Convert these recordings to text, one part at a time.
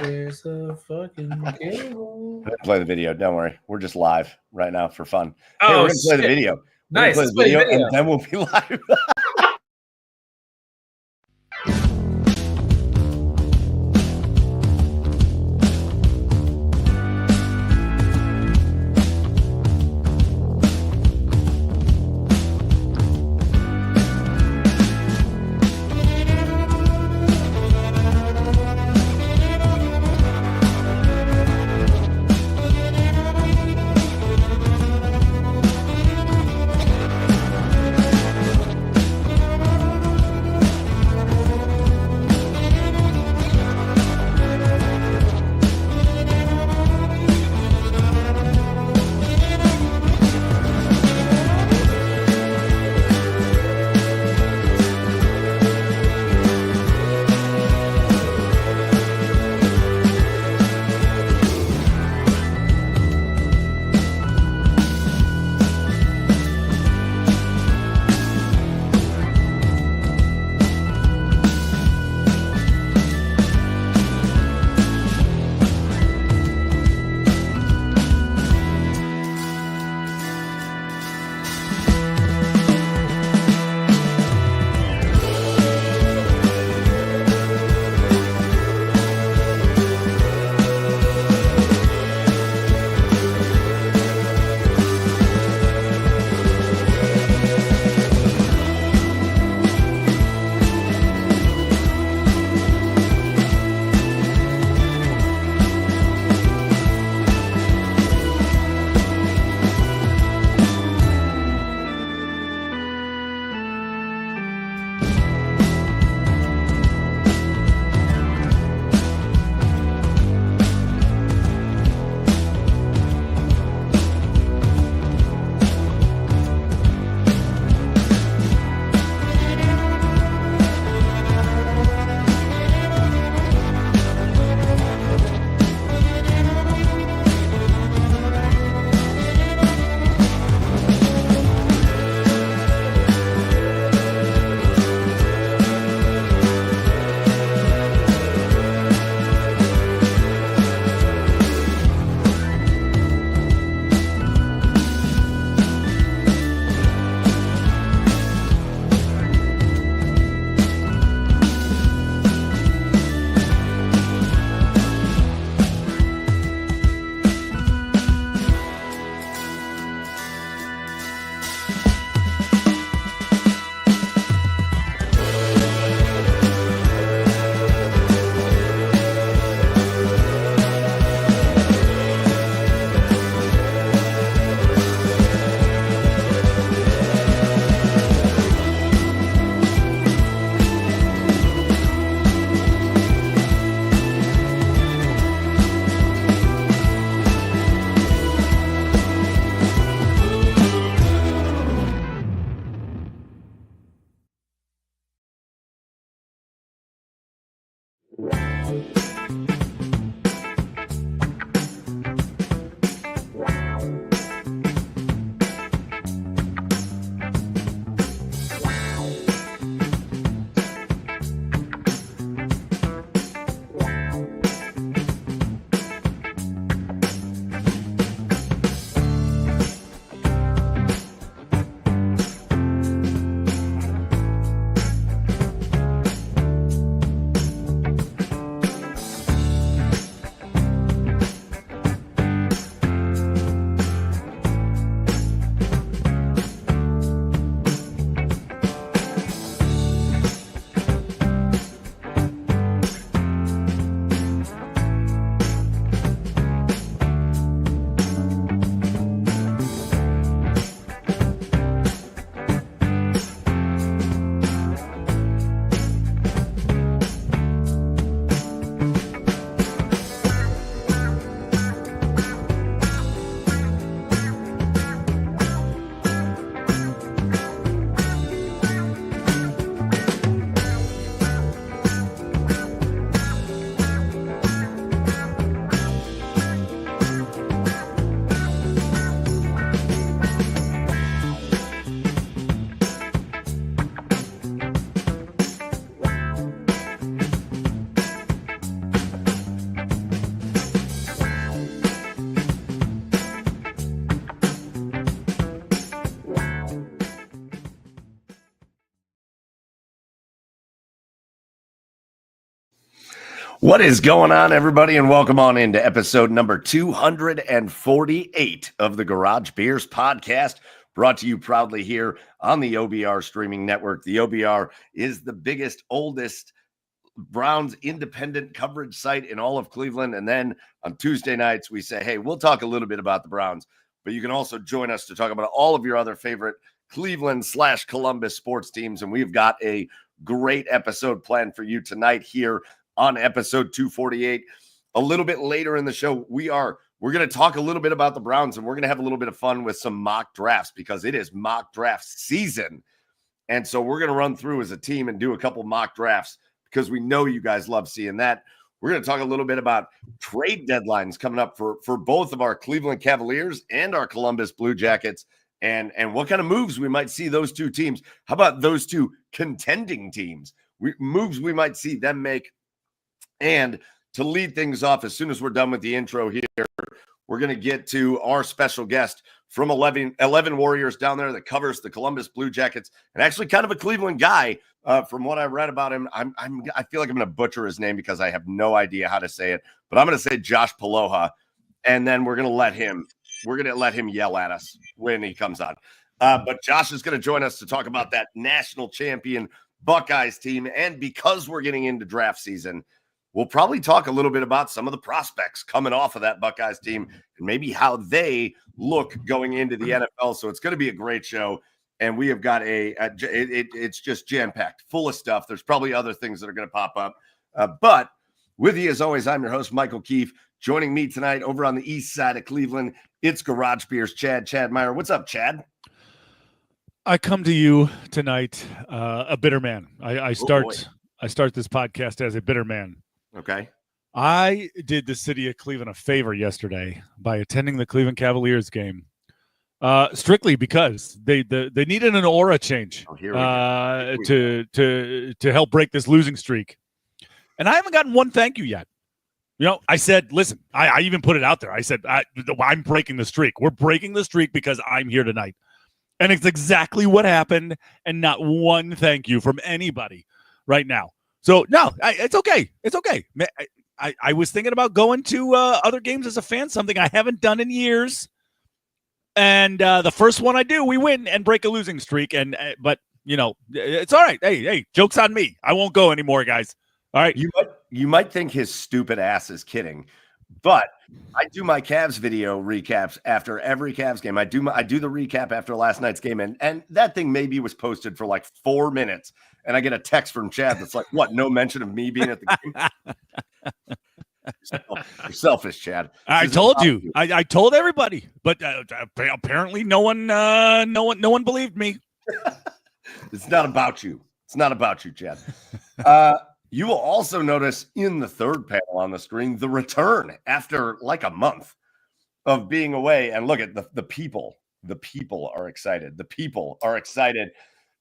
There's a fucking cable. Play the video. Don't worry. We're just live right now for fun. Oh, hey, we're going to play the video. Nice. We're going to play the video, and then we'll be live. What is going on, everybody, and welcome on into episode number 248 of the Garage Beers podcast, brought to you proudly here on the OBR streaming network. The OBR is the biggest, oldest Browns independent coverage site in all of Cleveland. And then on Tuesday nights, we say, hey, we'll talk a little bit about the Browns, but you can also join us to talk about all of your other favorite Cleveland/Columbus sports teams. And we've got a great episode planned for you tonight here on episode 248. A little bit later in the show, we're going to talk a little bit about the Browns, and we're going to have a little bit of fun with some mock drafts because it is mock draft season. And so we're going to run through as a team and do a couple mock drafts because we know you guys love seeing that. We're going to talk a little bit about trade deadlines coming up for both of our Cleveland Cavaliers and our Columbus Blue Jackets, and what kind of moves we might see those two teams. How about those two contending teams? Moves we might see them make. And to lead things off, as soon as we're done with the intro here, we're going to get to our special guest from 11 Warriors down there that covers the Columbus Blue Jackets, and actually kind of a Cleveland guy. From what I read about him, I feel like I'm going to butcher his name because I have no idea how to say it, but I'm going to say Josh Paloha, and then we're going to let him yell at us when he comes on. But Josh is going to join us to talk about that national champion Buckeyes team, and because we're getting into draft season, we'll probably talk a little bit about some of the prospects coming off of that Buckeyes team and maybe how they look going into the NFL. So it's going to be a great show. And we have got it's just jam-packed, full of stuff. There's probably other things that are going to pop up. But with you, as always, I'm your host, Michael Keefe. Joining me tonight over on the east side of Cleveland, it's Garage Beers, Chad Meyer. What's up, Chad? I come to you tonight a bitter man. I start this podcast as a bitter man. Okay. I did the city of Cleveland a favor yesterday by attending the Cleveland Cavaliers game, strictly because they needed an aura change to help break this losing streak, and I haven't gotten one thank you yet. You know, I said, listen, I even put it out there. I said, I'm breaking the streak. We're breaking the streak because I'm here tonight, and it's exactly what happened. And not one thank you from anybody right now. So, no, it's okay. It's okay. I was thinking about going to other games as a fan, something I haven't done in years. And the first one I do, we win and break a losing streak. But, you know, it's all right. Hey, joke's on me. I won't go anymore, guys. All right. You might think his stupid ass is kidding, but I do my Cavs video recaps after every Cavs game. I do the recap after last night's game, and that thing maybe was posted for like 4 minutes. And I get a text from Chad that's like, what, no mention of me being at the game? You're selfish, Chad. I told you. I told everybody, but apparently no one believed me. It's not about you. It's not about you, Chad. You will also notice in the third panel on the screen, the return after like a month of being away. And look at the people. The people are excited. The people are excited.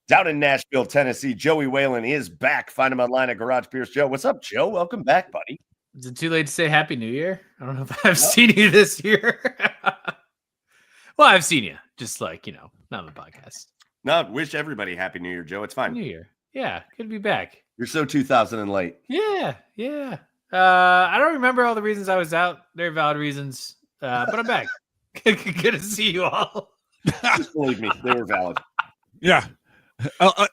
Down in Nashville, Tennessee, Joey Whalen is back. Find him online at Garage Beers. Joe, what's up, Joe? Welcome back, buddy. Is it too late to say Happy New Year? I don't know if I've seen you this year. Well, I've seen you. Just like, you know, not on the podcast. No, wish everybody Happy New Year, Joe. It's fine. New Year. Yeah, good to be back. You're so 2000 and late. Yeah. I don't remember all the reasons I was out. They're valid reasons, but I'm back. Good to see you all. Just believe me, they were valid. Yeah.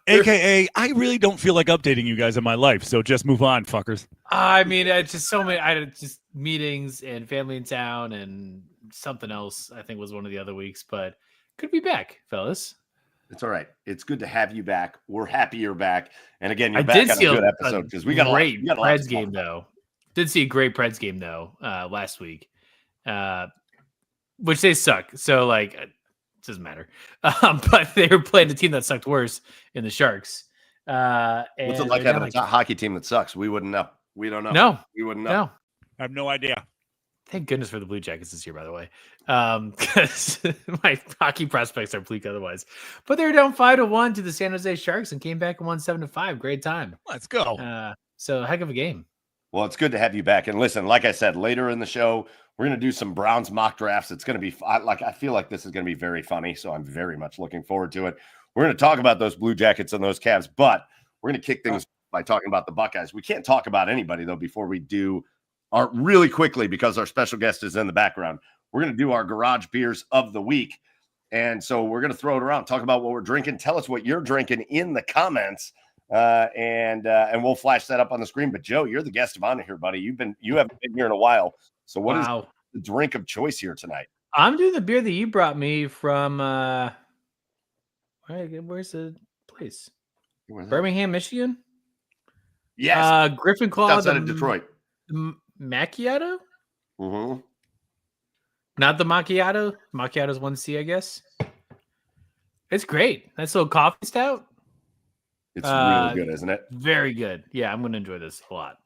AKA, I really don't feel like updating you guys in my life, so just move on, fuckers. I mean, it's just so many. I had just meetings and family in town and something else. I think was one of the other weeks, but good to be back, fellas. It's all right. It's good to have you back. We're happy you're back. And again, you're back on a good episode because we got a great Preds game though. Did see a great Preds game though last week, which they suck. So like. Doesn't matter. But they were playing the team that sucked worse in the Sharks. What's it like having a hockey team that sucks? We wouldn't know. We don't know. No. We wouldn't know. No. I have no idea. Thank goodness for the Blue Jackets this year, by the way. Because my hockey prospects are bleak otherwise. But they were down 5-1 to the San Jose Sharks and came back and won 7-5. Great time. Let's go. So heck of a game. Well, it's good to have you back. And listen, like I said, later in the show, we're going to do some Browns mock drafts. It's going to be I feel like this is going to be very funny. So I'm very much looking forward to it. We're going to talk about those Blue Jackets and those Cavs, but we're going to kick things by talking about the Buckeyes. We can't talk about anybody, though, before we do our really quickly, because our special guest is in the background. We're going to do our garage beers of the week. And so we're going to throw it around, talk about what we're drinking. Tell us what you're drinking in the comments, and we'll flash that up on the screen. But Joe, you're the guest of honor here, buddy. You haven't been here in a while. So what is the drink of choice here tonight? I'm doing the beer that you brought me from. Where's the place? Birmingham, Michigan. Yes, Griffin Claw, outside of Detroit. Macchiato. Mm-hmm. Not the macchiato. Macchiato's 1C, I guess. It's great. Nice little coffee stout. It's really good, isn't it? Very good. Yeah, I'm going to enjoy this a lot.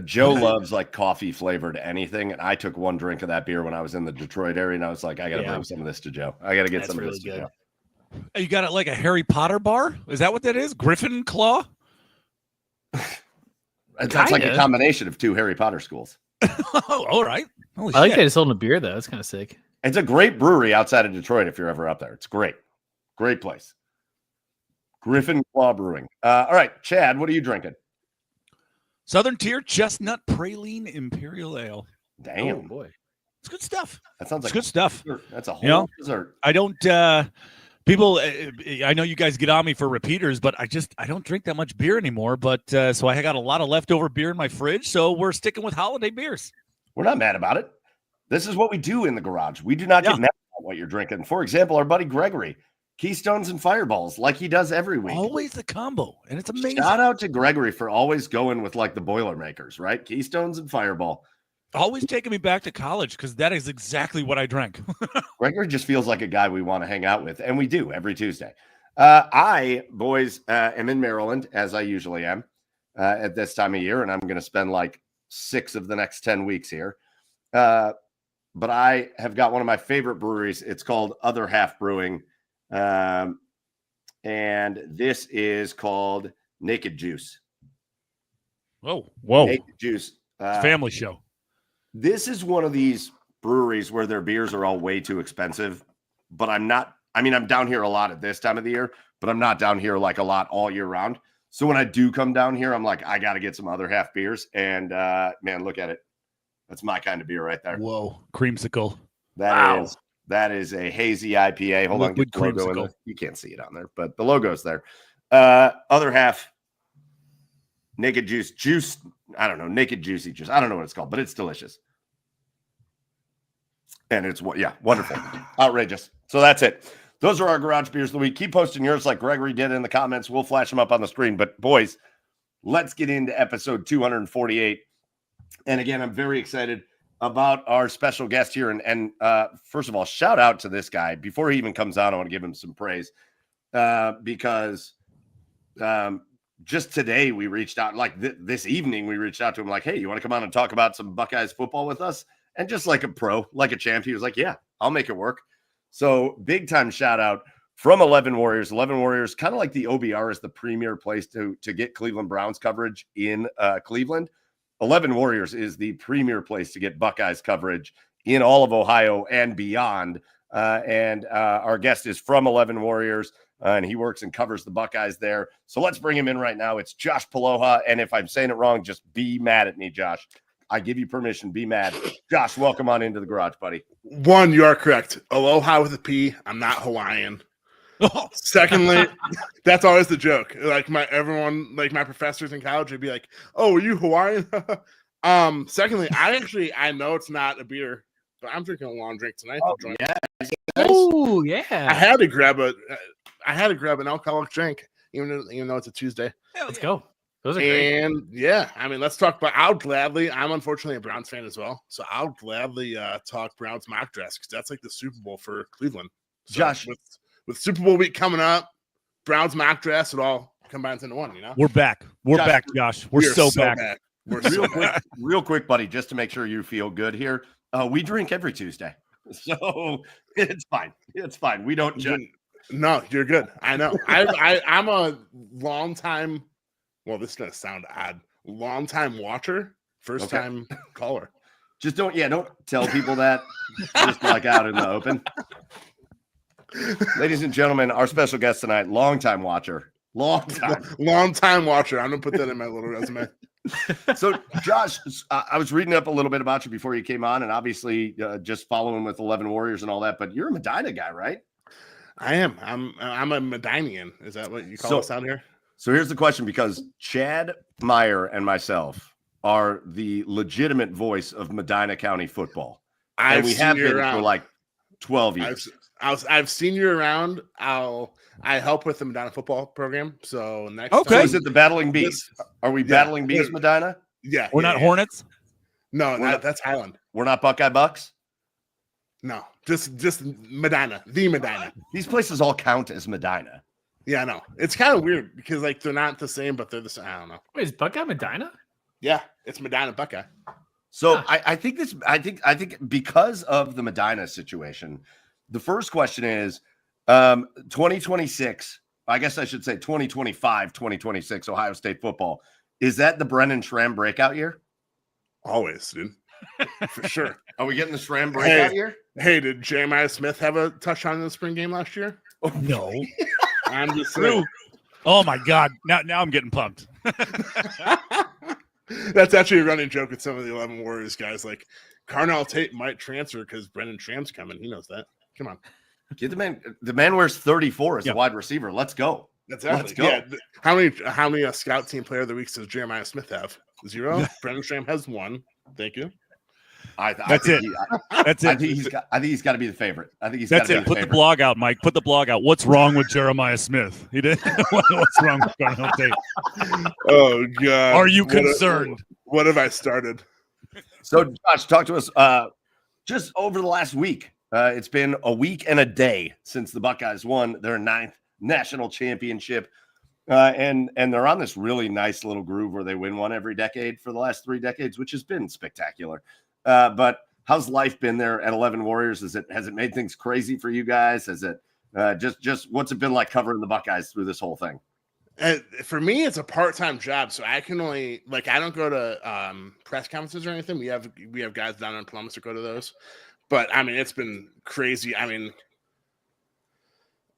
Joe loves like coffee flavored anything, and I took one drink of that beer when I was in the Detroit area, and I was like, I got to bring some of this to Joe. I got to get some of this to Joe. You got it like a Harry Potter bar? Is that what that is? Griffin Claw? That's like a combination of two Harry Potter schools. Oh, all right. Holy I like that it's holding a beer, though. It's kind of sick. It's a great brewery outside of Detroit if you're ever up there. It's great. Great place. Griffin Claw Brewing. All right, Chad, what are you drinking? Southern Tier Chestnut Praline Imperial Ale. Damn. Oh, boy. It's good stuff. That sounds like good stuff. Dessert. That's a whole dessert. I don't people I know you guys get on me for repeaters, but I don't drink that much beer anymore, but so I got a lot of leftover beer in my fridge, so we're sticking with holiday beers. We're not mad about it. This is what we do in the garage. We do not get mad about what you're drinking. For example, our buddy Gregory, Keystones and Fireballs, like he does every week. Always the combo, and it's amazing. Shout out to Gregory for always going with like the Boilermakers, right? Keystones and Fireball. Always taking me back to college, because that is exactly what I drank. Gregory just feels like a guy we want to hang out with, and we do every Tuesday. I, boys, am in Maryland, as I usually am at this time of year, and I'm going to spend like 6 of the next 10 weeks here. But I have got one of my favorite breweries. It's called Other Half Brewing, and this is called Naked Juice. Whoa. Naked Juice. Family show. This is one of these breweries where their beers are all way too expensive, but I'm down here a lot at this time of the year, but I'm not down here like a lot all year round. So when I do come down here, I'm like, I got to get some Other Half beers. And man, look at it. That's my kind of beer right there. Whoa. Creamsicle. That is a hazy IPA. Hold on. Get the logo in there. You can't see it on there, but the logo's there. Other Half Naked Juice. I don't know. Naked Juicy Juice. I don't know what it's called, but it's delicious. And it's wonderful. Outrageous. So that's it. Those are our garage beers of the week. Keep posting yours like Gregory did in the comments. We'll flash them up on the screen. But boys, let's get into episode 248. And again, I'm very excited about our special guest here. And first of all, shout out to this guy. Before he even comes on, I want to give him some praise because just today we reached out, like this evening, we reached out to him like, hey, you want to come on and talk about some Buckeyes football with us? And just like a pro, like a champ, he was like, yeah, I'll make it work. So big time shout out from 11 Warriors. 11 Warriors, kind of like the OBR is the premier place to get Cleveland Browns coverage in Cleveland. 11 Warriors is the premier place to get Buckeyes coverage in all of Ohio and beyond. And our guest is from 11 Warriors, and he works and covers the Buckeyes there. So let's bring him in right now. It's Josh Paloha. And if I'm saying it wrong, just be mad at me, Josh. I give you permission. Be mad. Josh, welcome on into the garage, buddy. One, you are correct. Aloha with a P. I'm not Hawaiian. Secondly, that's always the joke. Like my professors in college would be like, "Oh, are you Hawaiian?" Secondly, I know it's not a beer, but I'm drinking a long drink tonight. Oh yeah. I had to grab an alcoholic drink, even though it's a Tuesday. Let's go. Those are great. And let's talk about. I'm unfortunately a Browns fan as well, so I'll gladly talk Browns mock dress because that's like the Super Bowl for Cleveland. So Josh, with Super Bowl week coming up, Browns mock dress, it all combines into one. We're back. We're back, Josh. We're so back. We're real quick, buddy. Just to make sure you feel good here, we drink every Tuesday, so it's fine. It's fine. We don't judge. No, you're good. I know. I'm a long time. Well, this is going to sound odd. Long-time watcher, first-time caller. Just don't tell people that. Just like out in the open. Ladies and gentlemen, our special guest tonight, long-time watcher, Long time. Long time watcher. I'm gonna put that in my little resume. So, Josh, I was reading up a little bit about you before you came on, and obviously just following with 11 Warriors and all that. But you're a Medina guy, right? I am. I'm a Medinian. Is that what you call us out here? So here's the question, because Chad Meyer and myself are the legitimate voice of Medina County football. And we have been for like 12 years. I've seen you around. I help with the Medina football program. So next So time, is it the Battling Bees? Are we Battling Bees, Medina? Yeah. We're not Hornets? No, that's Highland. We're not Buckeye Bucks? No, just Medina, the Medina. These places all count as Medina. Yeah, I know. It's kind of weird because like they're not the same, but they're the same. I don't know. Wait, is Buckeye Medina? Yeah, it's Medina Buckeye. So I think because of the Medina situation, the first question is 2026. I guess I should say 2025, 2026 Ohio State football. Is that the Brennan Schramm breakout year? Always, dude. For sure. Are we getting the Schramm breakout year? Hey, did Jeremiah Smith have a touchdown in the spring game last year? Oh, No. I'm just saying. Oh my God. Now I'm getting pumped. That's actually a running joke with some of the 11 Warriors guys. Like, Carnell Tate might transfer because Brendan Schramm's coming. He knows that. Come on. Get the man. The man wears 34 as a wide receiver. Let's go. Let's go. Yeah. How many scout team player of the week does Jeremiah Smith have? 0. Brendan Schramm has 1. Thank you. That's it. I think he's got to be the favorite. I think he's got to be the Put favorite. the blog out, Mike. Put the blog out. What's wrong with Jeremiah Smith? He did. What's wrong with Carnell Tate? Oh God. Are you concerned? What have I started? So, Josh, talk to us just over the last week. It's been a week and a day since the Buckeyes won their 9th national championship. And they're on this really nice little groove where they win one every decade for the last 3 decades, which has been spectacular. But how's life been there at 11 Warriors? Has it made things crazy for you guys? Has it just what's it been like covering the Buckeyes through this whole thing? For me, it's a part-time job, so I can only I don't go to press conferences or anything. We have guys down in Columbus that go to those, but I mean it's been crazy. I mean,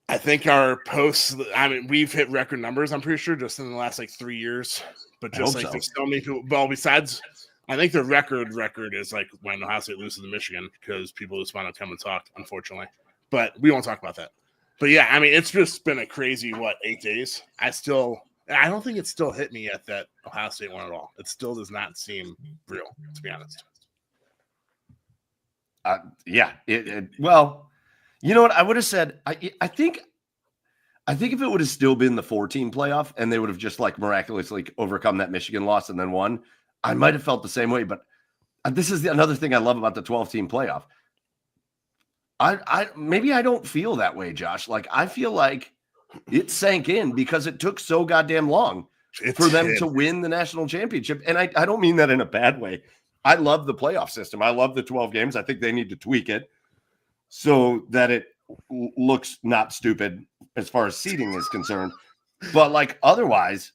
I think our posts. I mean, we've hit record numbers. I'm pretty sure just in the last 3 years. But just there's so many people. Well, besides, I think the record is when Ohio State loses to Michigan because people just want to come and talk. Unfortunately, but we won't talk about that. But yeah, I mean, it's just been a crazy 8 days. I don't think it's still hit me yet that Ohio State won at all. It still does not seem real, to be honest. Yeah. Well, you know what I would have said? I think if it would have still been the 4-team playoff and they would have just miraculously overcome that Michigan loss and then won, I might have felt the same way. But this is another thing I love about the 12-team playoff. Maybe I don't feel that way, Josh. I feel like it sank in because it took so goddamn long for them to win the national championship. And I don't mean that in a bad way. I love the playoff system. I love the 12 games. I think they need to tweak it so that it looks not stupid as far as seeding is concerned. But otherwise,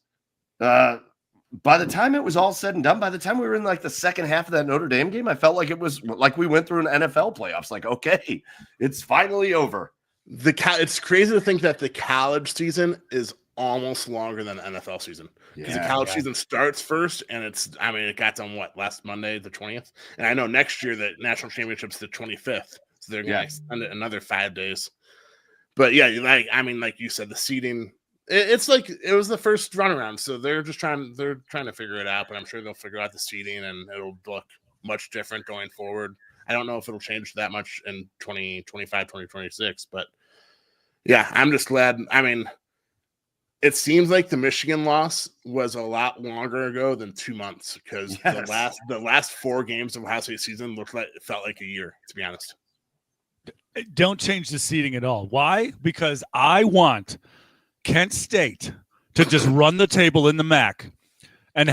by the time it was all said and done, by the time we were in the second half of that Notre Dame game, I felt like it was like we went through an NFL playoffs. Okay, it's finally over. It's crazy to think that the college season is almost longer than the NFL season because the college season starts first, and it got done last Monday, the 20th, and I know next year the national championship's the 25th, so they're going to extend it another 5 days. But yeah, like you said, the seeding. It's it was the first runaround, so they're trying to figure it out, but I'm sure they'll figure out the seeding and it'll look much different going forward. I don't know if it'll change that much in 2025, 2026, but yeah, I'm just glad. I mean, it seems like the Michigan loss was a lot longer ago than 2 months because the last 4 games of Ohio State season felt like a year, to be honest. Don't change the seeding at all. Why? Because I want Kent State to just run the table in the MAC and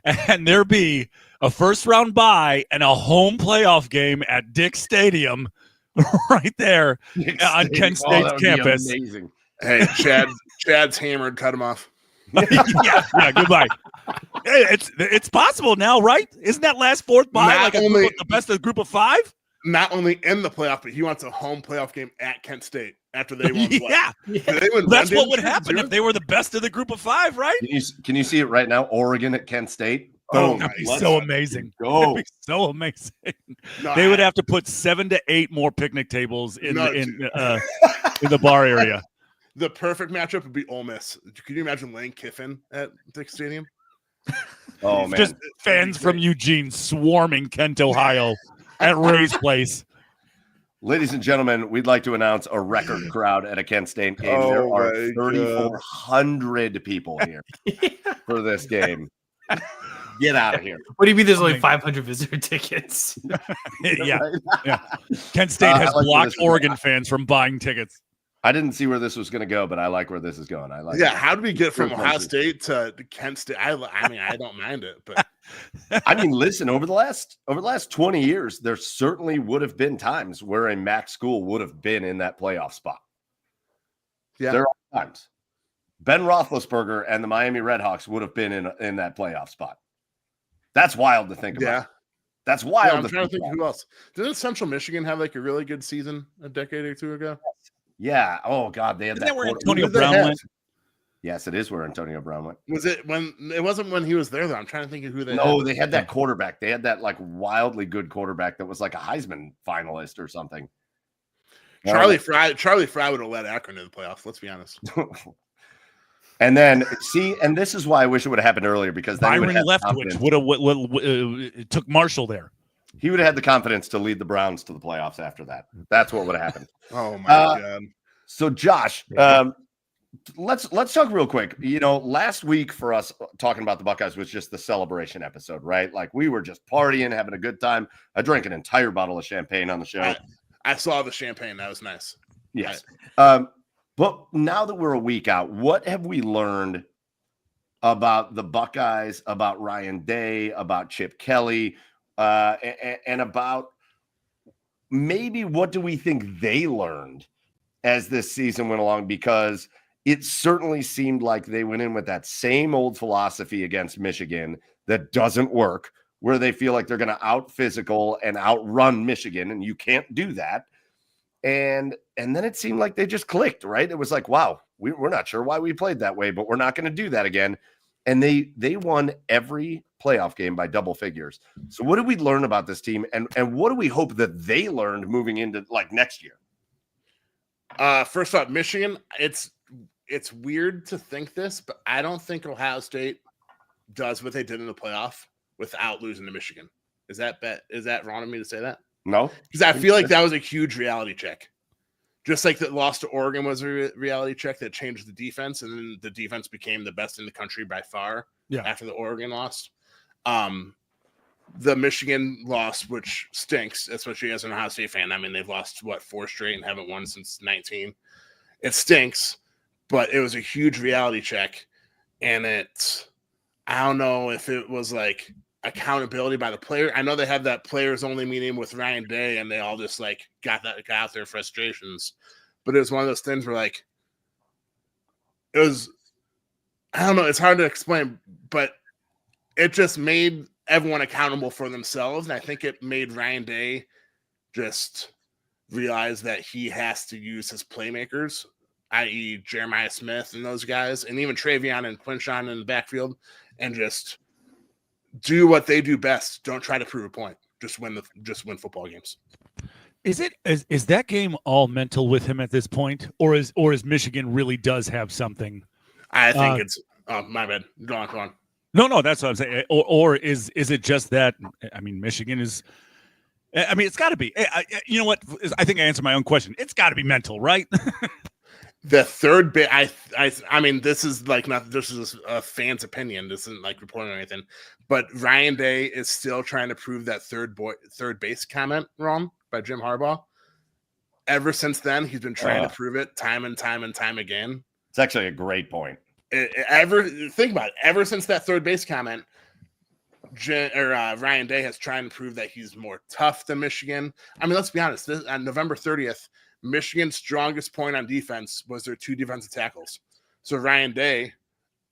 and there be a first round bye and a home playoff game at Dick Stadium right there on Kent State's campus. Amazing. Hey, Chad's hammered. Cut him off. yeah. Goodbye. It's possible now, right? Isn't that last 4th bye the best of the group of 5? not only in the playoff, but he wants a home playoff game at Kent State after they won. Yeah. Did they win That's one what would game? happen if they were the best of the group of 5, right? Can you see it right now? Oregon at Kent State. Oh, Boom. that'd be Let's so amazing. go. That'd be so amazing. No, They would have to put 7 to 8 more picnic tables in No, in the bar area. The perfect matchup would be Ole Miss. Can you imagine Lane Kiffin at Dick Stadium? Oh man. Just fans from Eugene swarming Kent, Ohio at Ray's place. Ladies and gentlemen, we'd like to announce a record crowd at a Kent State game. There are 3,400 people here for this game. Get out of here. What do you mean there's only 500 visitor tickets? Yeah. Kent State has blocked Oregon fans from buying tickets. I didn't see where this was going to go, but I like where this is going. I like. Yeah, how do we get from Ohio State to Kent State? I mean, I don't mind it, but I mean, listen, over the last 20 years, there certainly would have been times where a MAC school would have been in that playoff spot. Yeah, there are times. Ben Roethlisberger and the Miami Redhawks would have been in that playoff spot. That's wild to think about. Yeah, that's wild. I'm trying to think who else. Didn't Central Michigan have like a really good season a decade or two ago? Yeah. Oh God, they had Isn't that where quarter- Antonio Brown went? Yes, it is where Antonio Brown went. Was it when it wasn't when he was there though? I'm trying to think of who they. No, had. they had that quarterback. They had that like wildly good quarterback that was like a Heisman finalist or something. Charlie Fry would have led Akron to the playoffs. Let's be honest. And then and this is why I wish it would have happened earlier, because then Byron Leftwich would have took Marshall there. He would have had the confidence to lead the Browns to the playoffs after that. That's what would have happened. Oh my God. So Josh, let's talk real quick. You know, last week for us talking about the Buckeyes was just the celebration episode, right? Like we were just partying, having a good time. I drank an entire bottle of champagne on the show. I saw the champagne. That was nice. Yes. But now that we're a week out, what have we learned about the Buckeyes, about Ryan Day, about Chip Kelly, and about maybe what do we think they learned as this season went along? Because it certainly seemed like they went in with that same old philosophy against Michigan that doesn't work, where they feel like they're going to out physical and outrun Michigan, and you can't do that. And then it seemed like they just clicked, right? It was like, wow, we're not sure why we played that way, but we're not going to do that again. And they won every playoff game by double figures. So what did we learn about this team? And what do we hope that they learned moving into like next year? First off, Michigan, it's weird to think this, but I don't think Ohio State does what they did in the playoff without losing to Michigan. Is that wrong of me to say that? No, because I feel like that was a huge reality check. Just like that loss to Oregon was a reality check that changed the defense, and then the defense became the best in the country by far after the Oregon loss. The Michigan loss, which stinks, especially as an Ohio State fan. I mean, they've lost, 4 straight and haven't won since 19. It stinks, but it was a huge reality check. And I don't know if it was like accountability by the player. I know they had that players only meeting with Ryan Day, and they all just like got out their frustrations. But it was one of those things where like it was, I don't know, it's hard to explain, but it just made everyone accountable for themselves. And I think it made Ryan Day just realize that he has to use his playmakers, i.e. Jeremiah Smith and those guys, and even Travion and Quinshon in the backfield, and just do what they do best. Don't try to prove a point. Just win football games. Is that game all mental with him at this point, or is Michigan really does have something? I think it's my bad. Go on. No, that's what I'm saying. Or is it just that? I mean, Michigan is. I mean, it's got to be. You know what? I think I answered my own question. It's got to be mental, right? The third bit, I mean, this is like not. This is a fan's opinion. This isn't like reporting or anything. But Ryan Day is still trying to prove that third base comment wrong by Jim Harbaugh. Ever since then, he's been trying to prove it time and time and time again. It's actually a great point. Think about it. Ever since that third base comment, Ryan Day has tried to prove that he's more tough than Michigan. I mean, let's be honest. On November 30th, Michigan's strongest point on defense was their 2 defensive tackles. So Ryan Day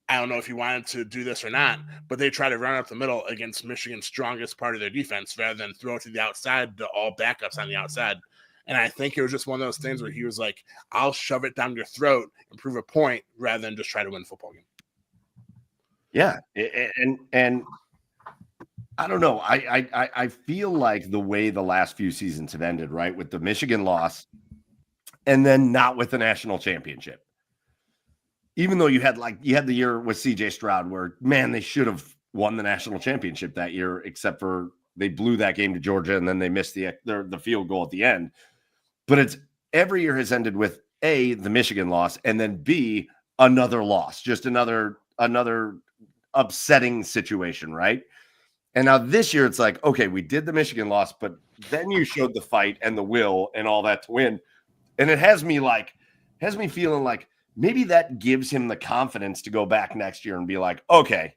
I don't know if he wanted to do this or not, but they try to run up the middle against Michigan's strongest part of their defense rather than throw it to the outside to all backups on the outside. And I think it was just one of those things where he was like, I'll shove it down your throat and prove a point rather than just try to win a football game. Yeah. And I don't know. I feel like the way the last few seasons have ended, right, with the Michigan loss and then not with the national championship. Even though you had the year with CJ Stroud where, man, they should have won the national championship that year, except for they blew that game to Georgia and then they missed the field goal at the end. But it's every year has ended with A, the Michigan loss, and then B, another loss, just another upsetting situation, right? And now this year it's like, okay, we did the Michigan loss, but then you showed the fight and the will and all that to win. And it has me feeling like maybe that gives him the confidence to go back next year and be like, okay,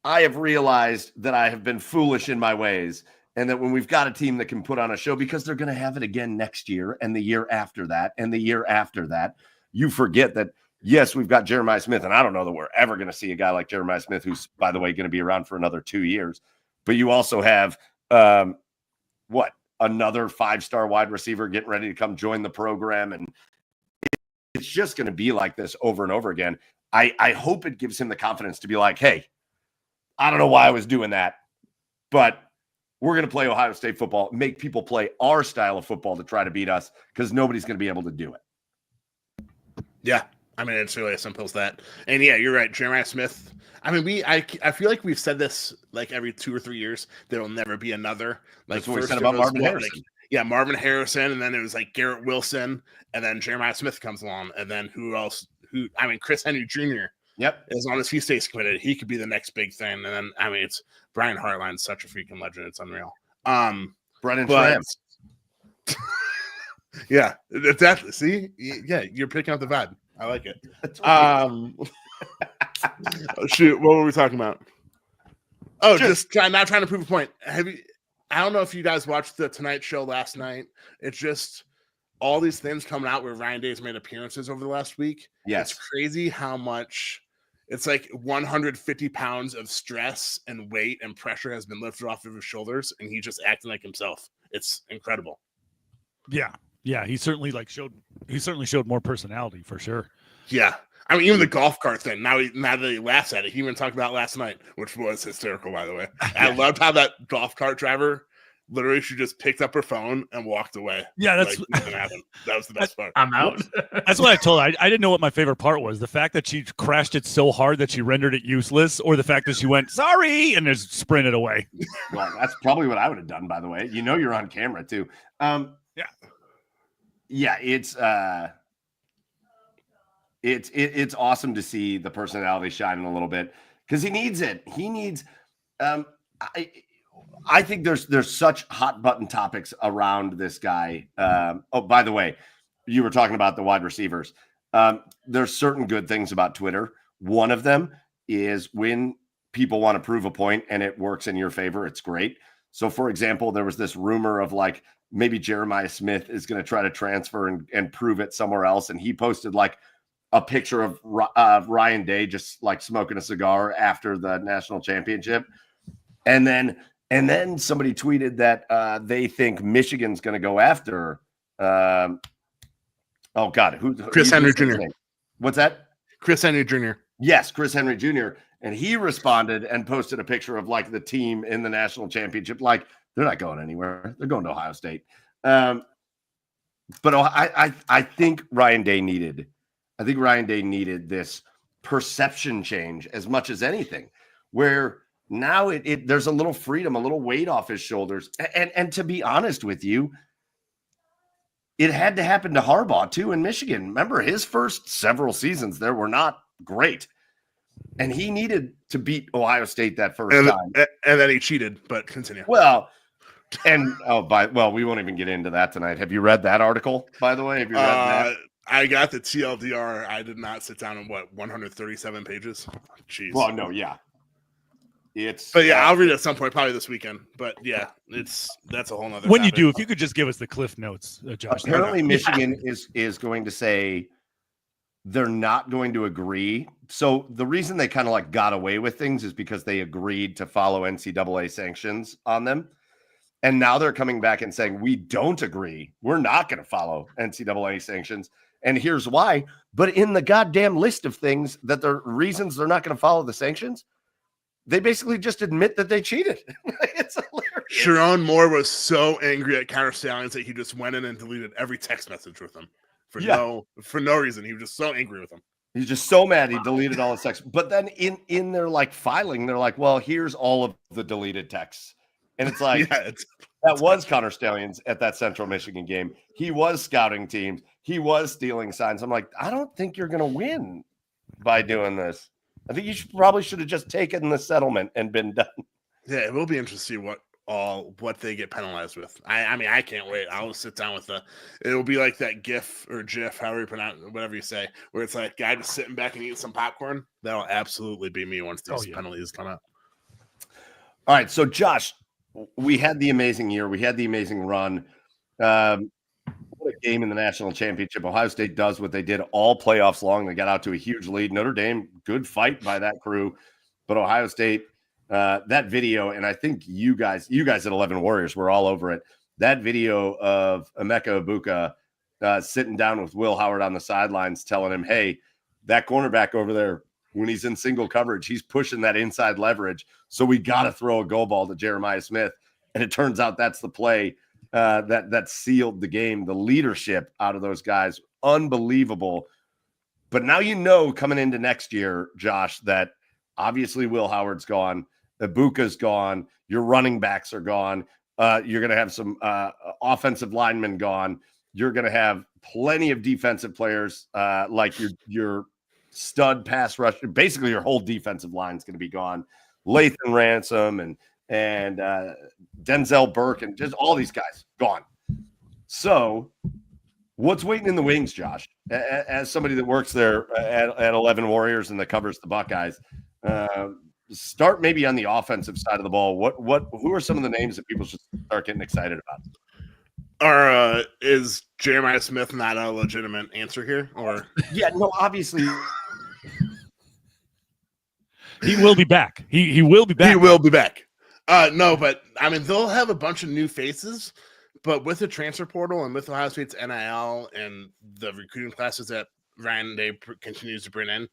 I have realized that I have been foolish in my ways, and that when we've got a team that can put on a show, because they're going to have it again next year and the year after that and the year after that, you forget that, yes, we've got Jeremiah Smith, and I don't know that we're ever going to see a guy like Jeremiah Smith, who's, by the way, going to be around for another 2 years. But you also have, another 5-star wide receiver getting ready to come join the program, and it's just going to be like this over and over again. I hope it gives him the confidence to be like, hey, I don't know why I was doing that, but we're going to play Ohio State football, make people play our style of football to try to beat us, because nobody's going to be able to do it. Yeah. I mean, it's really as simple as that. And yeah, you're right. Jeremiah Smith. I mean, I feel like we've said this like every 2 or 3 years. There will never be another. Like that's what we said about Marvin Harrison. Marvin Harrison, and then it was like Garrett Wilson, and then Jeremiah Smith comes along, and then who else? Chris Henry Jr. Yep. As long as he stays committed, he could be the next big thing. And then it's Brian Hartline's such a freaking legend. It's unreal. Brennan Tram. Yeah, exactly. See, yeah, you're picking up the vibe. I like it. Oh, shoot, what were we talking about? Oh, just not trying to prove a point. I don't know if you guys watched the Tonight Show last night. It's just all these things coming out where Ryan Day's made appearances over the last week. Yes. It's crazy how much it's like 150 pounds of stress and weight and pressure has been lifted off of his shoulders, and he's just acting like himself. It's incredible. Yeah. Yeah. He certainly showed more personality for sure. Yeah. I mean, even the golf cart thing, now that he laughs at it, he even talked about it last night, which was hysterical, by the way. I loved how that golf cart driver literally, she just picked up her phone and walked away. Yeah, that's like nothing happened. That was the best part. I'm out. That's what I told her. I didn't know what my favorite part was. The fact that she crashed it so hard that she rendered it useless, or the fact that she went, sorry, and just sprinted away. Well, that's probably what I would have done, by the way. You know you're on camera, too. Yeah, it's awesome to see the personality shining a little bit, because he needs it. He needs I think there's such hot button topics around this guy. Oh, by the way, you were talking about the wide receivers. There's certain good things about Twitter. One of them is when people want to prove a point and it works in your favor, it's great. So, for example, there was this rumor of like maybe Jeremiah Smith is going to try to transfer and prove it somewhere else. And he posted like a picture of Ryan Day just like smoking a cigar after the national championship. And then somebody tweeted that they think Michigan's going to go after Chris Henry Jr. What's that? Chris Henry Jr. Yes, Chris Henry Jr. And he responded and posted a picture of like the team in the national championship. Like, they're not going anywhere. They're going to Ohio State. But I think Ryan Day needed this perception change as much as anything, where now there's a little freedom, a little weight off his shoulders. And to be honest with you, it had to happen to Harbaugh too in Michigan. Remember, his first several seasons there were not great. And he needed to beat Ohio State that first time. And then he cheated, but continue. Well, we won't even get into that tonight. Have you read that article, by the way? Have you read that? I got the TLDR. I did not sit down in 137 pages. Jeez. Well, no, yeah. I'll read it at some point, probably this weekend. But yeah, that's a whole nother. When topic. You do, if you could just give us the cliff notes, Josh. Apparently, Michigan is going to say they're not going to agree. So the reason they kind of like got away with things is because they agreed to follow NCAA sanctions on them. And now they're coming back and saying, we don't agree. We're not going to follow NCAA sanctions. And here's why. But in the goddamn list of things that the reasons they're not going to follow the sanctions, they basically just admit that they cheated. It's hilarious. Sharon Moore was so angry at Counter Stallions that he just went in and deleted every text message with them for no reason. He was just so angry with them. He's just so mad he deleted all his texts. But then in their like filing, they're like, well, here's all of the deleted texts. And it's like, that was Connor Stallions at that Central Michigan game. He was scouting teams. He was stealing signs. I'm like, I don't think you're going to win by doing this. I think you probably should have just taken the settlement and been done. Yeah, it will be interesting to see what they get penalized with. I mean, I can't wait. I'll sit down with it'll be like that GIF or GIF, however you pronounce it, whatever you say, where it's like guy just sitting back and eating some popcorn. That'll absolutely be me once these penalties come out. All right, so Josh, we had the amazing year. We had the amazing run. What a game in the national championship. Ohio State does what they did all playoffs long. They got out to a huge lead. Notre Dame, good fight by that crew. But Ohio State, that video, and I think you guys at 11 Warriors were all over it. That video of Emeka Egbuka sitting down with Will Howard on the sidelines telling him, hey, that cornerback over there, when he's in single coverage, he's pushing that inside leverage. So we got to throw a go ball to Jeremiah Smith. And it turns out that's the play that sealed the game. The leadership out of those guys, unbelievable. But now coming into next year, Josh, that obviously Will Howard's gone. Ibuka's gone. Your running backs are gone. You're going to have some offensive linemen gone. You're going to have plenty of defensive players like your stud pass rush. Basically, your whole defensive line is going to be gone. Lathan Ransom and Denzel Burke and just all these guys gone. So what's waiting in the wings, Josh? As somebody that works there at 11 Warriors and that covers the Buckeyes, start maybe on the offensive side of the ball. Who are some of the names that people should start getting excited about? Is Jeremiah Smith not a legitimate answer here? Or no, obviously he will be back. He will be back. He will be back. No, but I mean they'll have a bunch of new faces, but with the transfer portal and with Ohio State's NIL and the recruiting classes that Ryan Day continues to bring in,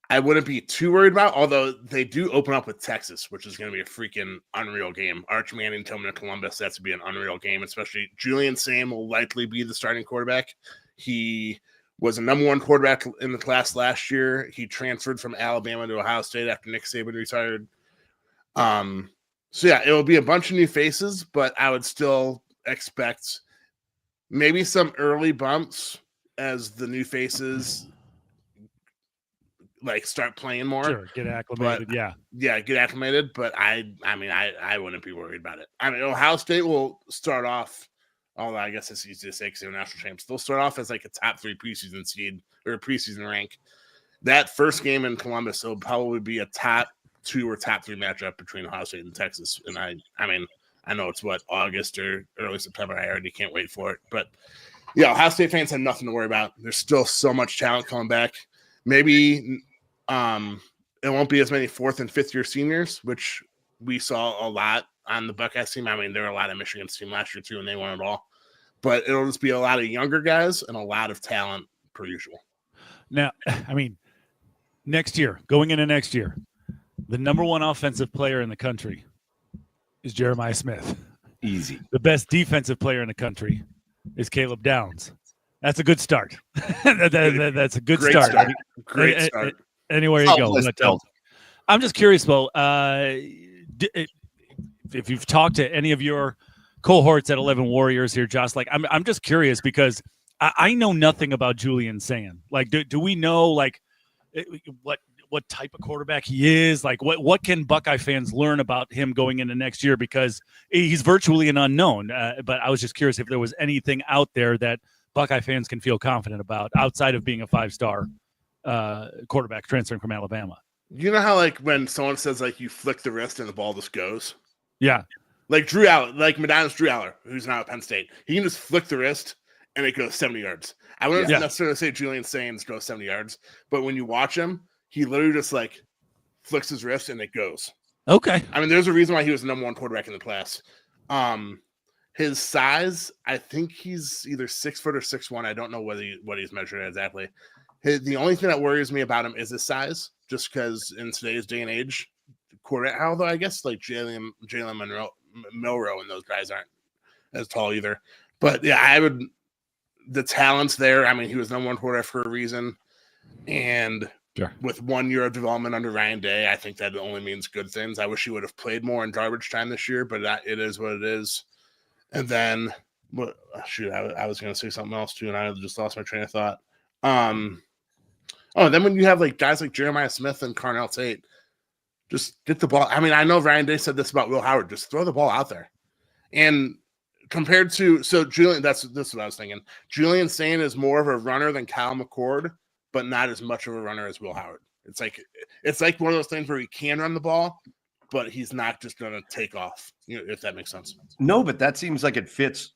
I wouldn't be too worried about. Although they do open up with Texas, which is going to be a freaking unreal game. Arch Manning, Tillman, Columbus, that's to be an unreal game. Especially Julian Sam will likely be the starting quarterback. He was a number one quarterback in the class last year. He transferred from Alabama to Ohio State after Nick Saban retired. So yeah, it will be a bunch of new faces, but I would still expect maybe some early bumps as the new faces like start playing more. Sure, get acclimated. Get acclimated. But I wouldn't be worried about it. I mean, Ohio State will start off. Although I guess it's easy to say because they're national champs. They'll start off as like a top 3 preseason seed or a preseason rank. That first game in Columbus will probably be a top 2 or top 3 matchup between Ohio State and Texas. And I mean, I know it's August or early September. I already can't wait for it. But yeah, Ohio State fans have nothing to worry about. There's still so much talent coming back. Maybe it won't be as many 4th and 5th year seniors, which we saw a lot on the Buckeyes team. I mean, there were a lot of Michigan's team last year too, and they won it all. But it'll just be a lot of younger guys and a lot of talent per usual. Now, I mean, going into next year, the number 1 offensive player in the country is Jeremiah Smith. Easy. The best defensive player in the country is Caleb Downs. That's a good start. That's a good Great start. Great start. Anywhere you go. But, I'm just curious, Will, if you've talked to any of your cohorts at 11 Warriors here, Josh, like I'm just curious because I know nothing about Julian Sand. Like, do we know like what type of quarterback he is? Like, what can Buckeye fans learn about him going into next year? Because he's virtually an unknown. But I was just curious if there was anything out there that Buckeye fans can feel confident about outside of being a 5-star quarterback transferring from Alabama. You know how like when someone says like you flick the wrist and the ball just goes? Yeah. Like Drew Aller, like Madonna's Drew Aller, who's now at Penn State. He can just flick the wrist and it goes 70 yards. I wouldn't necessarily say Julian Sains goes 70 yards, but when you watch him, he literally just like flicks his wrist and it goes. Okay. I mean, there's a reason why he was the number 1 quarterback in the class. His size, I think he's either 6 foot or 6'1". I don't know what he's measured at exactly. The only thing that worries me about him is his size, just because in today's day and age, quarterback, although I guess like Jalen Milroe and those guys aren't as tall either. But yeah, the talent's there. I mean, he was number 1 quarterback for a reason. And with 1 year of development under Ryan Day, I think that only means good things. I wish he would have played more in garbage time this year, but it is what it is. And then, I was going to say something else too, and I just lost my train of thought. Then when you have like guys like Jeremiah Smith and Carnell Tate, just get the ball. I mean, I know Ryan Day said this about Will Howard. Just throw the ball out there. And compared to Julian, this is what I was thinking. Julian Sain is more of a runner than Kyle McCord, but not as much of a runner as Will Howard. It's like one of those things where he can run the ball, but he's not just going to take off, if that makes sense. No, but that seems like it fits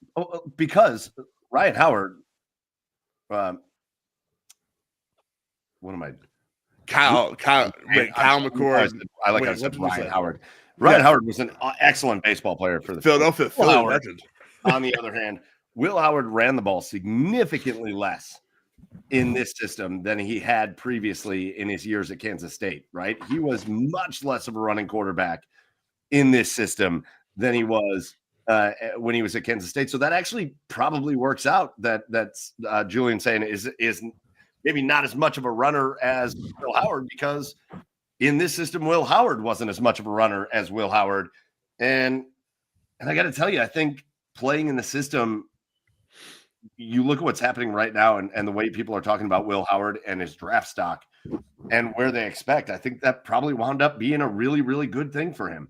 because Ryan Howard, what am I? Kyle McCord. I said Ryan Howard. Ryan Howard was an excellent baseball player for the Philadelphia legend. On the other hand, Will Howard ran the ball significantly less in this system than he had previously in his years at Kansas State, right? He was much less of a running quarterback in this system than he was when he was at Kansas State. So that actually probably works out that's Julian Sain is maybe not as much of a runner as Will Howard, because in this system, Will Howard wasn't as much of a runner as Will Howard. And I got to tell you, I think playing in the system, you look at what's happening right now and the way people are talking about Will Howard and his draft stock and where they expect, I think that probably wound up being a really, really good thing for him.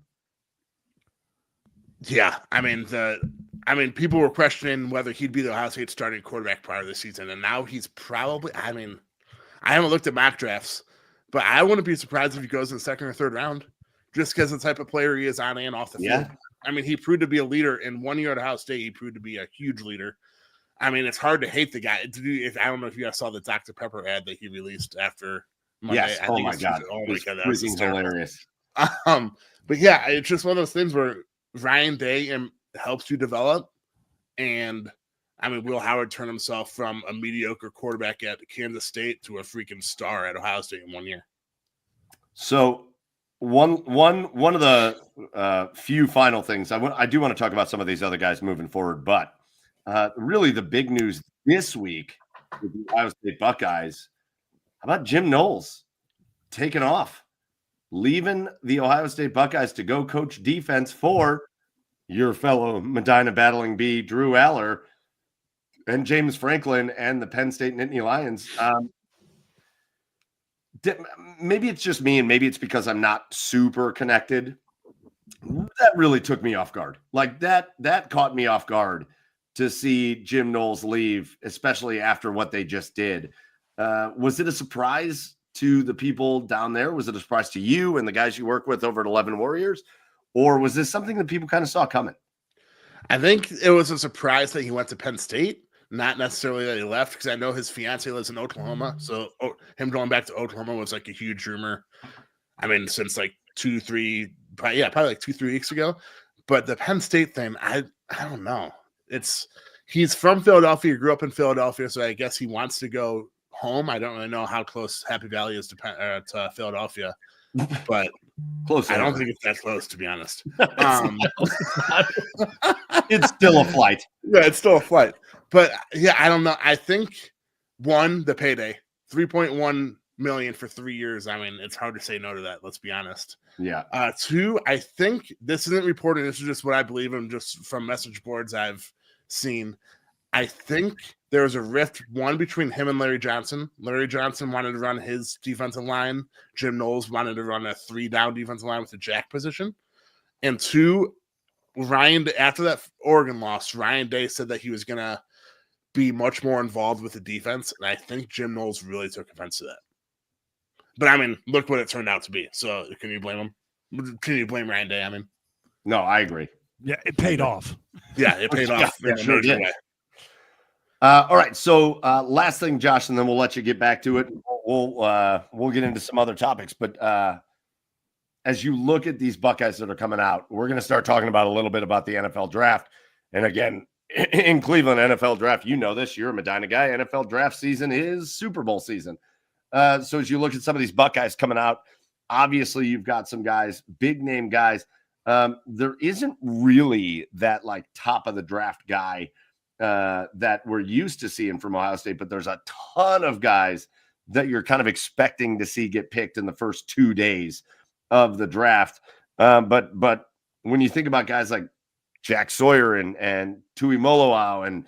Yeah. I mean, people were questioning whether he'd be the Ohio State starting quarterback prior to the season. And now he's probably, I haven't looked at mock drafts, but I wouldn't be surprised if he goes in the 2nd or 3rd round, just because of the type of player he is on and off the field. I mean, he proved to be a leader in 1 year at Ohio State. He proved to be a huge leader. I mean, it's hard to hate the guy. I don't know if you guys saw the Dr. Pepper ad that he released after Monday. Yes. Oh my God, that was hilarious. But yeah, it's just one of those things where Ryan Day helps you develop. And I mean, Will Howard turned himself from a mediocre quarterback at Kansas State to a freaking star at Ohio State in 1 year. So one of the few final things I do want to talk about some of these other guys moving forward, but really the big news this week with the Ohio State Buckeyes, how about Jim Knowles taking off, leaving the Ohio State Buckeyes to go coach defense for your fellow Medina Battling Bee, Drew Aller, and James Franklin and the Penn State Nittany Lions. Maybe it's just me, and maybe it's because I'm not super connected. That really took me off guard. Like that caught me off guard to see Jim Knowles leave, especially after what they just did. Was it a surprise to the people down there? Was it a surprise to you and the guys you work with over at 11 Warriors? Or was this something that people kind of saw coming? I think it was a surprise that he went to Penn State, not necessarily that he left, because I know his fiance lives in Oklahoma. So him going back to Oklahoma was like a huge rumor. I mean, since like probably like 2-3 weeks ago. But the Penn State thing, I don't know. He's from Philadelphia, grew up in Philadelphia, so I guess he wants to go home. I don't really know how close Happy Valley is to Philadelphia, but close. I don't think it's that close, to be honest. It's still a flight. Yeah, it's still a flight. But yeah, I don't know. I think the payday, $3.1 million for 3 years. I mean, it's hard to say no to that. Let's be honest. Yeah. 2, I think this isn't reported. This is just what I believe in, just from message boards I've seen. I think there was a rift, one between him and Larry Johnson. Larry Johnson wanted to run his defensive line. Jim Knowles wanted to run a 3-down defensive line with the jack position. And 2, after that Oregon loss, Ryan Day said that he was going to be much more involved with the defense. And I think Jim Knowles really took offense to that. But I mean, look what it turned out to be. So can you blame him? Can you blame Ryan Day? I mean, no, I agree. Yeah, it paid off. Yeah, it paid off. Yeah, sure did. All right. So last thing, Josh, and then we'll let you get back to it. We'll get into some other topics. But as you look at these Buckeyes that are coming out, we're going to start talking about a little bit about the NFL draft. And again, in Cleveland, NFL draft, you know this, you're a Medina guy. NFL draft season is Super Bowl season. So as you look at some of these Buckeyes coming out, obviously you've got some guys, big name guys. There isn't really that like top of the draft guy that we're used to seeing from Ohio State, but there's a ton of guys that you're kind of expecting to see get picked in the first 2 days of the draft. But when you think about guys like Jack Sawyer and Tui Moloau, and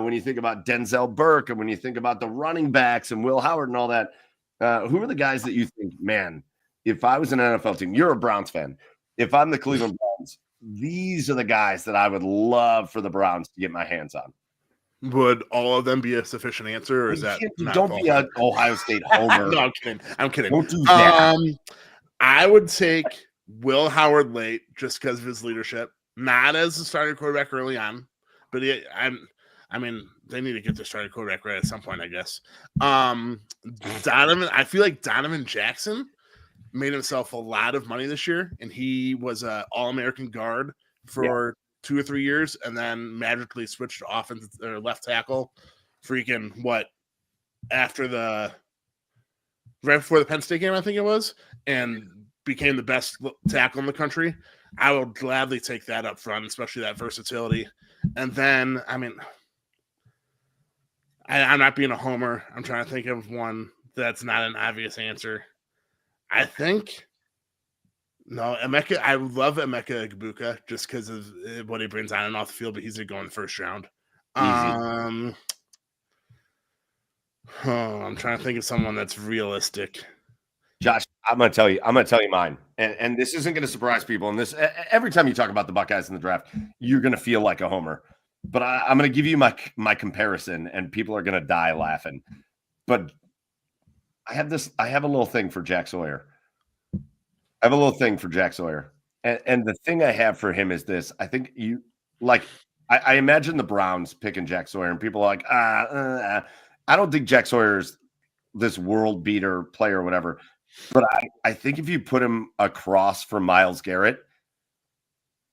when you think about Denzel Burke, and when you think about the running backs and Will Howard and all that, who are the guys that you think, man, if I was an NFL team, you're a Browns fan, if I'm the Cleveland Browns, these are the guys that I would love for the Browns to get my hands on? Would all of them be a sufficient answer, or is that don't be an Ohio State homer? No, I'm kidding. Don't do that. I would take Will Howard late just because of his leadership, not as a starting quarterback early on, but I mean, they need to get their starting quarterback right at some point, I guess. Donovan, I feel like Donovan Jackson made himself a lot of money this year, and he was an All-American guard for 2 or 3 years, and then magically switched to offense or left tackle. Freaking right before the Penn State game, I think it was, and became the best tackle in the country. I will gladly take that up front, especially that versatility. And then, I mean, I'm not being a homer. I'm trying to think of one that's not an obvious answer. I think Emeka. I love Emeka Egbuka just because of what he brings on and off the field, but he's going to go in the first round. I'm trying to think of someone that's realistic. Josh, I'm going to tell you mine. And this isn't going to surprise people. And this, every time you talk about the Buckeyes in the draft, you're going to feel like a homer. But I'm going to give you my comparison, and people are going to die laughing. But I have a little thing for Jack Sawyer. And the thing I have for him is this. I think I imagine the Browns picking Jack Sawyer, and people are like, I don't think Jack Sawyer is this world beater player or whatever. But I think if you put him across from Myles Garrett,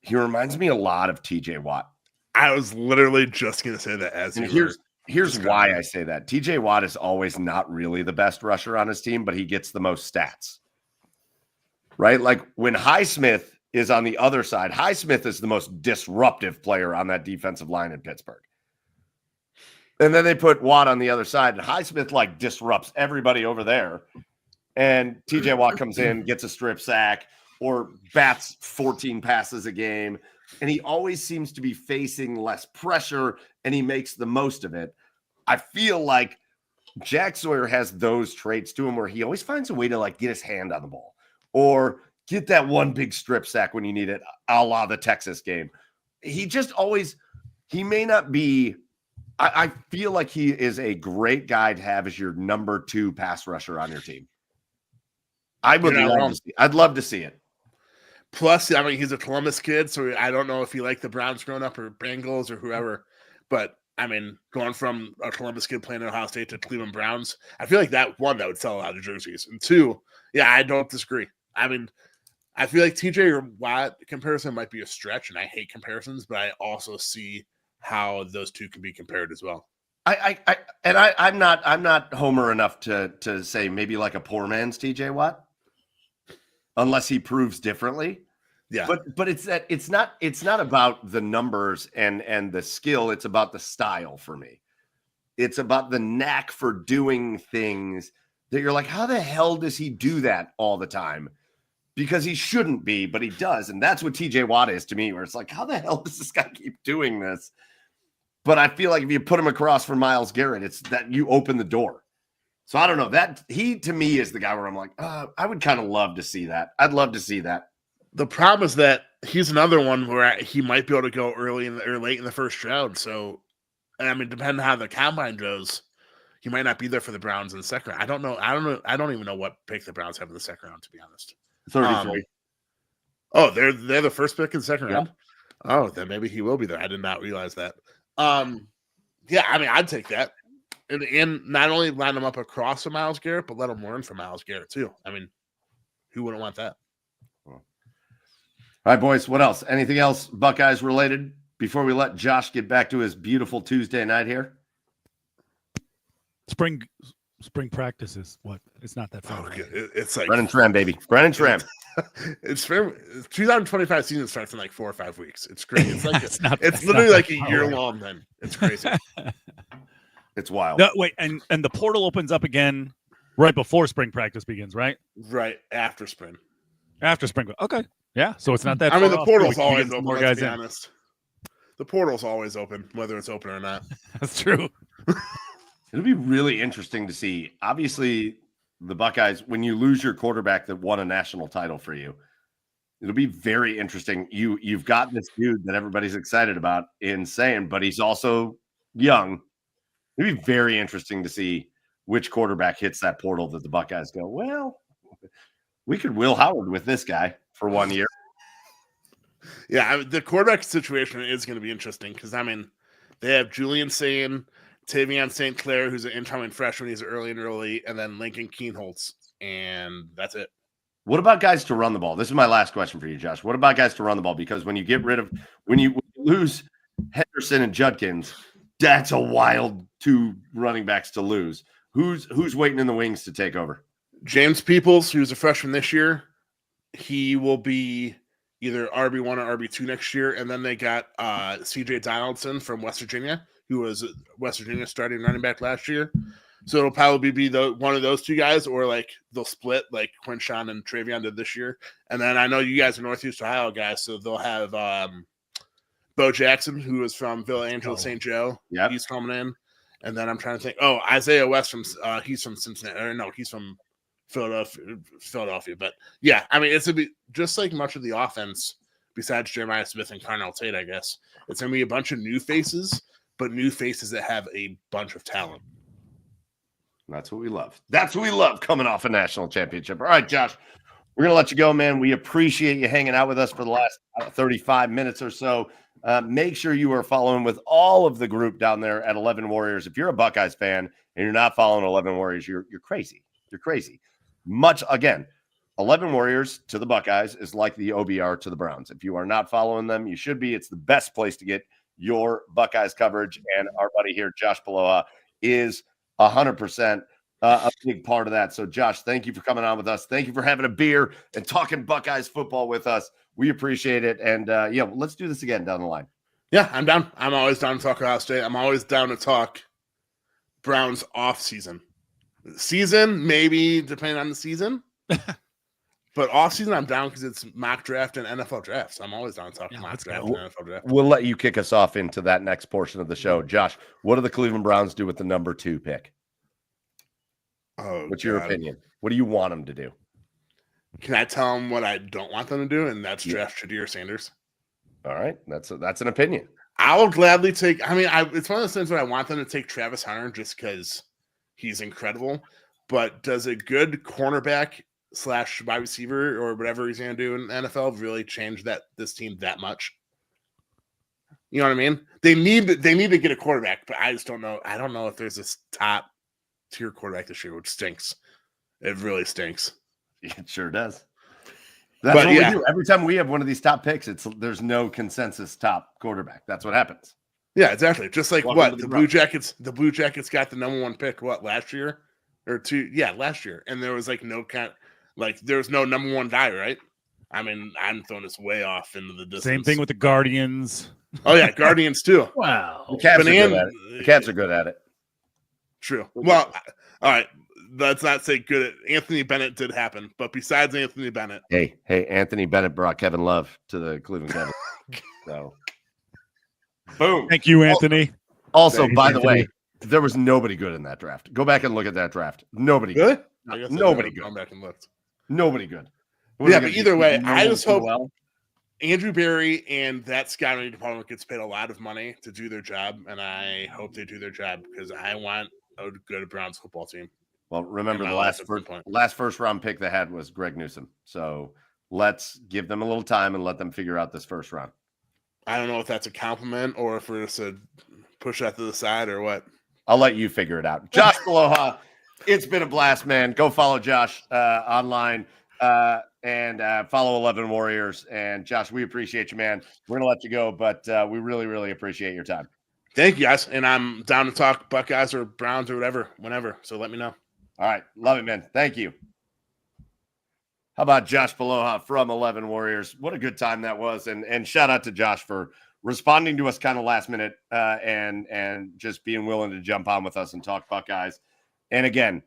he reminds me a lot of TJ Watt. I was literally just going to say that here's why I say that. TJ Watt is always not really the best rusher on his team, but he gets the most stats. Right? Like when Highsmith is on the other side, Highsmith is the most disruptive player on that defensive line in Pittsburgh. And then they put Watt on the other side, and Highsmith like disrupts everybody over there. And TJ Watt comes in, gets a strip sack, or bats 14 passes a game. And he always seems to be facing less pressure, and he makes the most of it. I feel like Jack Sawyer has those traits to him where he always finds a way to like get his hand on the ball or get that one big strip sack when you need it, a la the Texas game. He just always, he may not be, I feel like he is a great guy to have as your number 2 pass rusher on your team. I'd love to see it. Plus, I mean, he's a Columbus kid, so I don't know if he liked the Browns growing up or Bengals or whoever. But, I mean, going from a Columbus kid playing at Ohio State to Cleveland Browns, I feel like that would sell a lot of jerseys. And 2, I don't disagree. I mean, I feel like TJ or Watt comparison might be a stretch, and I hate comparisons, but I also see how those two can be compared as well. I'm not homer enough to say maybe like a poor man's TJ Watt. Unless he proves differently. Yeah. But it's not about the numbers and the skill. It's about the style for me. It's about the knack for doing things that you're like, how the hell does he do that all the time? Because he shouldn't be, but he does. And that's what TJ Watt is to me, where it's like, how the hell does this guy keep doing this? But I feel like if you put him across from Myles Garrett, it's that you open the door. So I don't know, that he to me is the guy where I'm like, I would kind of love to see that. I'd love to see that. The problem is that he's another one where he might be able to go early or late in the first round. So, I mean, depending on how the combine goes, he might not be there for the Browns in the second round. I don't know. I don't even know what pick the Browns have in the second round, to be honest. 33. They're the first pick in the second round. Oh, then maybe he will be there. I did not realize that. Yeah, I mean, I'd take that. And not only line them up across from Myles Garrett, but let them learn from Myles Garrett, too. I mean, who wouldn't want that? All right, boys, what else? Anything else Buckeyes related before we let Josh get back to his beautiful Tuesday night here? Spring practices. What? It's not that far. Okay. It's like Brennan Tram, baby. Brennan Tram. It's 2025 season starts in like 4 or 5 weeks. It's great. It's like it's not literally like a that year far. long. Then it's crazy. It's wild. No, wait, and the portal opens up again right before spring practice begins, right? Right after spring. After spring. Okay. Yeah. So it's not that I mean, far the off. portal's We can get always some open. more Let's guys be in. honest. The portal's always open, whether it's open or not. That's true. It'll be really interesting to see. Obviously, the Buckeyes, when you lose your quarterback that won a national title for you, it'll be very interesting. You've got this dude that everybody's excited about, insane, but he's also young. It'll be very interesting to see which quarterback hits that portal that the Buckeyes go, well, we could Will Howard with this guy for 1 year. Yeah, the quarterback situation is going to be interesting because, I mean, they have Julian Sane, Tavion St. Clair, who's an incoming freshman. He's early, and then Lincoln Keenholz, and that's it. What about guys to run the ball? This is my last question for you, Josh. What about guys to run the ball? Because when you get rid of when you lose Henderson and Judkins, that's a wild 2 running backs to lose. Who's waiting in the wings to take over? James Peoples, who's a freshman this year, he will be either RB1 or RB2 next year. And then they got CJ Donaldson from West Virginia, who was West Virginia starting running back last year. So it'll probably be one of those 2 guys, or like they'll split like Quinshawn and Travion did this year. And then I know you guys are Northeast Ohio guys, so they'll have Bo Jackson, who is from Villa Angela St. Joe. Yeah, he's coming in. And then I'm trying to think. Oh, Isaiah West from he's from Cincinnati. Or no, he's from Philadelphia. But yeah, I mean, it's gonna be just like much of the offense besides Jeremiah Smith and Carnell Tate. I guess it's gonna be a bunch of new faces, but new faces that have a bunch of talent. That's what we love. That's what we love coming off a national championship. All right, Josh, we're going to let you go, man. We appreciate you hanging out with us for the last 35 minutes or so. Make sure you are following with all of the group down there at 11 Warriors. If you're a Buckeyes fan and you're not following 11 Warriors, you're crazy. You're crazy. Again, 11 Warriors to the Buckeyes is like the OBR to the Browns. If you are not following them, you should be. It's the best place to get your Buckeyes coverage. And our buddy here, Josh Paloha, is 100% a big part of that. So, Josh, thank you for coming on with us. Thank you for having a beer and talking Buckeyes football with us. We appreciate it. And, let's do this again down the line. Yeah, I'm down. I'm always down to talk Ohio State. I'm always down to talk Browns off season. Season, maybe depending on the season. But off season, I'm down because it's mock draft and NFL draft. So I'm always down to talk mock draft and NFL draft. We'll let you kick us off into that next portion of the show. Josh, what do the Cleveland Browns do with the number 2 pick? Oh, what's your opinion? What do you want them to do? Can I tell them what I don't want them to do? And that's draft Shadir Sanders. All right. That's an opinion. I will gladly take. I mean, it's one of those things where I want them to take Travis Hunter just because he's incredible. But does a good cornerback / wide receiver or whatever he's going to do in the NFL really change this team that much? You know what I mean? They need to get a quarterback, but I just don't know. I don't know if there's this top tier quarterback this year, which stinks. It really stinks. It sure does. That's what we do. Every time we have one of these top picks, there's no consensus top quarterback. That's what happens. Yeah, exactly. Just like the Blue Jackets. The Blue Jackets got the number 1 pick last year or 2? Yeah, last year, and there was there was no number 1 guy, right? I mean, I'm throwing this way off into the distance. Same thing with the Guardians. Oh yeah, Guardians too. Wow, the Cavs are good at it. True. Well, all right. Let's not say good at Anthony Bennett did happen, but besides Anthony Bennett. Hey, Anthony Bennett brought Kevin Love to the Cleveland Cavaliers. So boom. Thank you, Anthony. Also, by the way, there was nobody good in that draft. Go back and look at that draft. Nobody good. Nobody good. Gone back and looked. Nobody good. Yeah, but either way, I just hope Andrew Berry and that scouting department gets paid a lot of money to do their job, and I hope they do their job because I want a good Browns football team. Well, remember the last first round pick they had was Greg Newsome. So let's give them a little time and let them figure out this first round. I don't know if that's a compliment or if it's a push that to the side or what? I'll let you figure it out. Josh Aloha, it's been a blast, man. Go follow Josh online and follow 11 Warriors. And Josh, we appreciate you, man. We're going to let you go, but we really, really appreciate your time. Thank you, guys. And I'm down to talk Buckeyes or Browns or whatever, whenever. So let me know. All right. Love it, man. Thank you. How about Josh Aloha from 11 Warriors? What a good time that was. And shout out to Josh for responding to us kind of last minute and just being willing to jump on with us and talk Buckeyes. And again,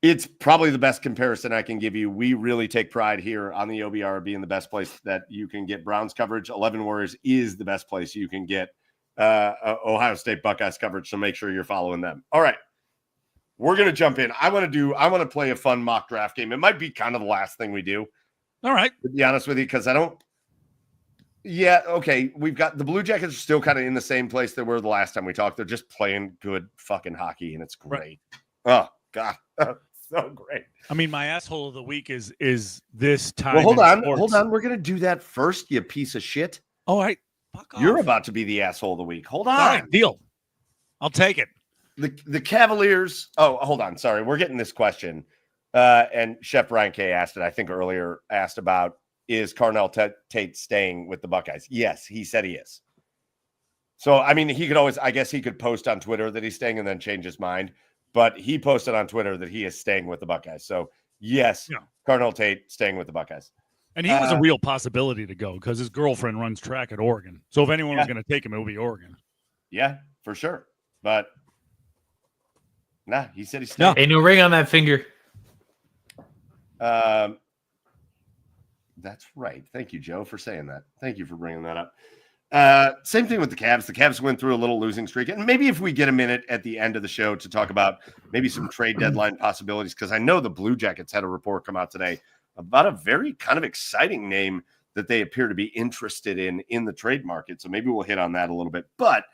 it's probably the best comparison I can give you. We really take pride here on the OBR being the best place that you can get Browns coverage. 11 Warriors is the best place you can get Ohio State Buckeyes coverage. So make sure you're following them. All right. We're going to jump in. I want to play a fun mock draft game. It might be kind of the last thing we do. All right. To be honest with you, because I don't. Yeah, okay. We've got the Blue Jackets are still kind of in the same place they were the last time we talked. They're just playing good fucking hockey, and it's great. Right. Oh, God. So great. I mean, my asshole of the week is this time. Well, hold on. We're going to do that first, you piece of shit. All right. Fuck off. You're about to be the asshole of the week. Hold on. All right, deal. I'll take it. The Cavaliers. Oh, hold on. Sorry. We're getting this question. And Chef Brian K asked it, I think earlier, asked about, is Carnell Tate staying with the Buckeyes? Yes, he said he is. So, I mean, he could post on Twitter that he's staying and then change his mind. But he posted on Twitter that he is staying with the Buckeyes. So, yes, yeah. Carnell Tate staying with the Buckeyes. And he was a real possibility to go because his girlfriend runs track at Oregon. So, if anyone was going to take him, it would be Oregon. Yeah, for sure. But, nah, he said he's staying. Ain't no ring on that finger. That's right. Thank you, Joe, for saying that. Thank you for bringing that up. Same thing with the Cavs. The Cavs went through a little losing streak. And maybe if we get a minute at the end of the show to talk about maybe some trade deadline possibilities, because I know the Blue Jackets had a report come out today about a very kind of exciting name that they appear to be interested in the trade market. So maybe we'll hit on that a little bit. But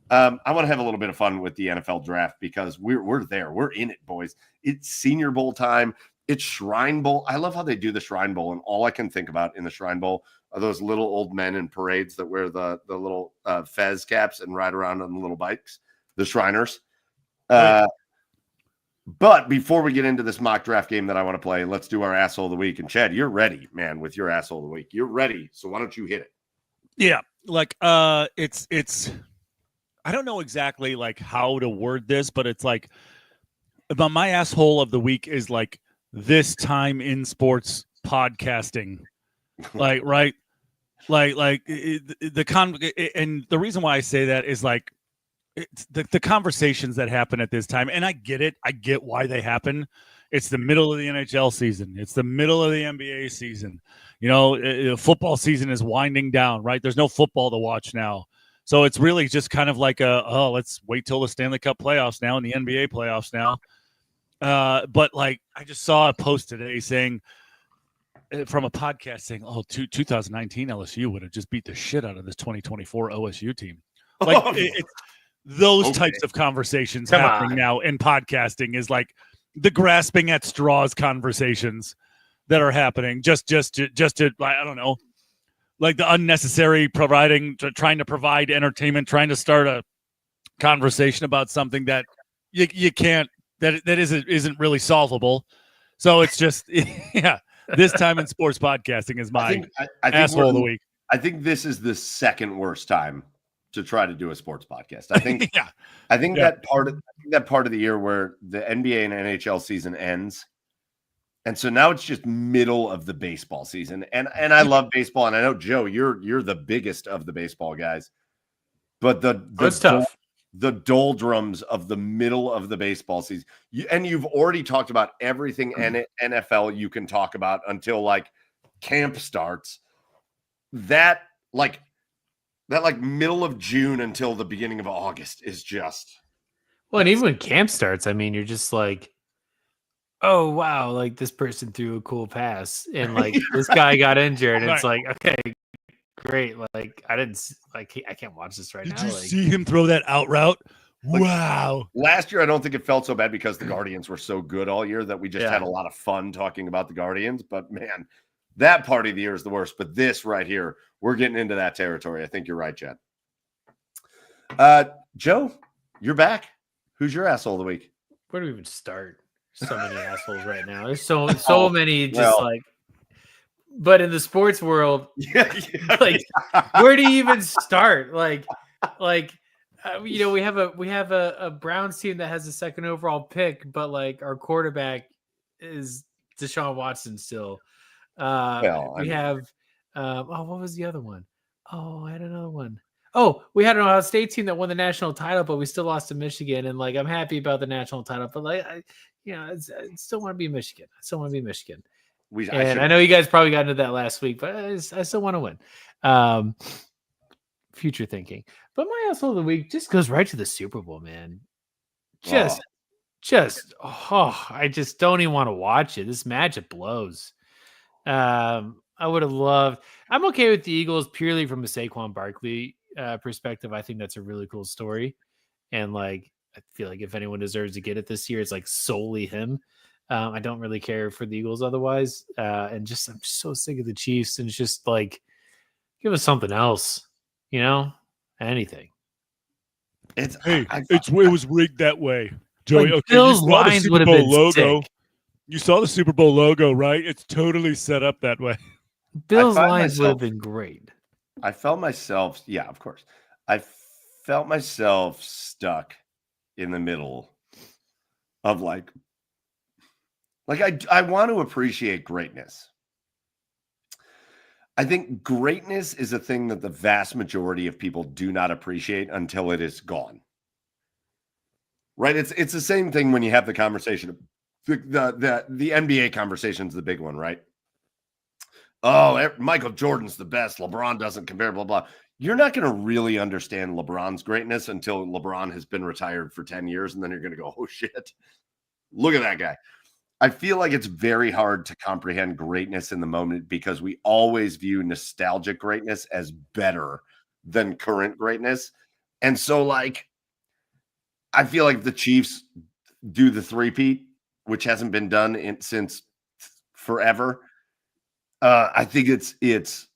I want to have a little bit of fun with the NFL draft because we're there. We're in it, boys. It's Senior Bowl time. It's Shrine Bowl. I love how they do the Shrine Bowl, and all I can think about in the Shrine Bowl are those little old men in parades that wear the little fez caps and ride around on the little bikes, the Shriners. Right. But before we get into this mock draft game that I want to play, let's do our asshole of the week. And Chad, you're ready, man, with your asshole of the week. You're ready, so why don't you hit it? Yeah, like it's I don't know exactly like how to word this, but it's like my asshole of the week is like this time in sports podcasting, like, right. And the reason why I say that is like it's the conversations that happen at this time. And I get it. I get why they happen. It's the middle of the NHL season. It's the middle of the NBA season. You know, football season is winding down, right? There's no football to watch now. So it's really just kind of like let's wait till the Stanley Cup playoffs now and the NBA playoffs now. But like I just saw a post today saying from a podcast saying, 2019 LSU would have just beat the shit out of this 2024 OSU team. Like it's those types of conversations happening now in podcasting is like the grasping at straws conversations that are happening just to I don't know, like the unnecessary trying to provide entertainment, trying to start a conversation about something that you can't, that isn't really solvable. So it's just, yeah, this time in sports podcasting is my asshole of the week. I think this is the second worst time to try to do a sports podcast. I think, I think that part of the year where the NBA and NHL season ends. And so now it's just middle of the baseball season. And I love baseball. And I know, Joe, you're the biggest of the baseball guys. But it's tough. The doldrums of the middle of the baseball season. You've already talked about everything NFL you can talk about until like camp starts. That middle of June until the beginning of August is just. Well, and even when camp starts, I mean, you're just like, oh, wow, like this person threw a cool pass and like this guy got injured. And it's like, okay, great. Like I can't watch this right now. Did you see him throw that out route? Wow. Last year, I don't think it felt so bad because the Guardians were so good all year that we just had a lot of fun talking about the Guardians. But man, that part of the year is the worst. But this right here, we're getting into that territory. I think you're right, Chad. Joe, you're back. Who's your asshole of the week? Where do we even start? So many assholes right now. There's so many just like. But in the sports world, like, where do you even start? Like, we have a Browns team that has a second overall pick, but like our quarterback is Deshaun Watson still. We have, what was the other one? Oh, I had another one. Oh, we had an Ohio State team that won the national title, but we still lost to Michigan. And like, I'm happy about the national title, but like, I still want to be Michigan. I know you guys probably got into that last week, but I still want to win. Future thinking. But my asshole of the week just goes right to the Super Bowl, man. I just don't even want to watch it. This matchup blows. I would have loved. I'm okay with the Eagles purely from a Saquon Barkley perspective. I think that's a really cool story, and like I feel like if anyone deserves to get it this year, it's like solely him. I don't really care for the Eagles otherwise, and I'm just so sick of the Chiefs, and it's just like give us something else, anything. It was rigged that way, Joey. Like, okay, Bill's lines would have been logo. Sick. You saw the Super Bowl logo, right? It's totally set up that way. Bill's lines would have been great. I felt myself, yeah, of course. I felt myself stuck in the middle of like I want to appreciate greatness. I think greatness is a thing that the vast majority of people do not appreciate until it is gone. Right? It's the same thing when you have the conversation. The NBA conversation is the big one, right? Oh, Michael Jordan's the best. LeBron doesn't compare, blah, blah. You're not going to really understand LeBron's greatness until LeBron has been retired for 10 years, and then you're going to go, oh, shit. Look at that guy. I feel like it's very hard to comprehend greatness in the moment because we always view nostalgic greatness as better than current greatness. And so, like, I feel like the Chiefs do the three-peat, which hasn't been done since forever. I think it's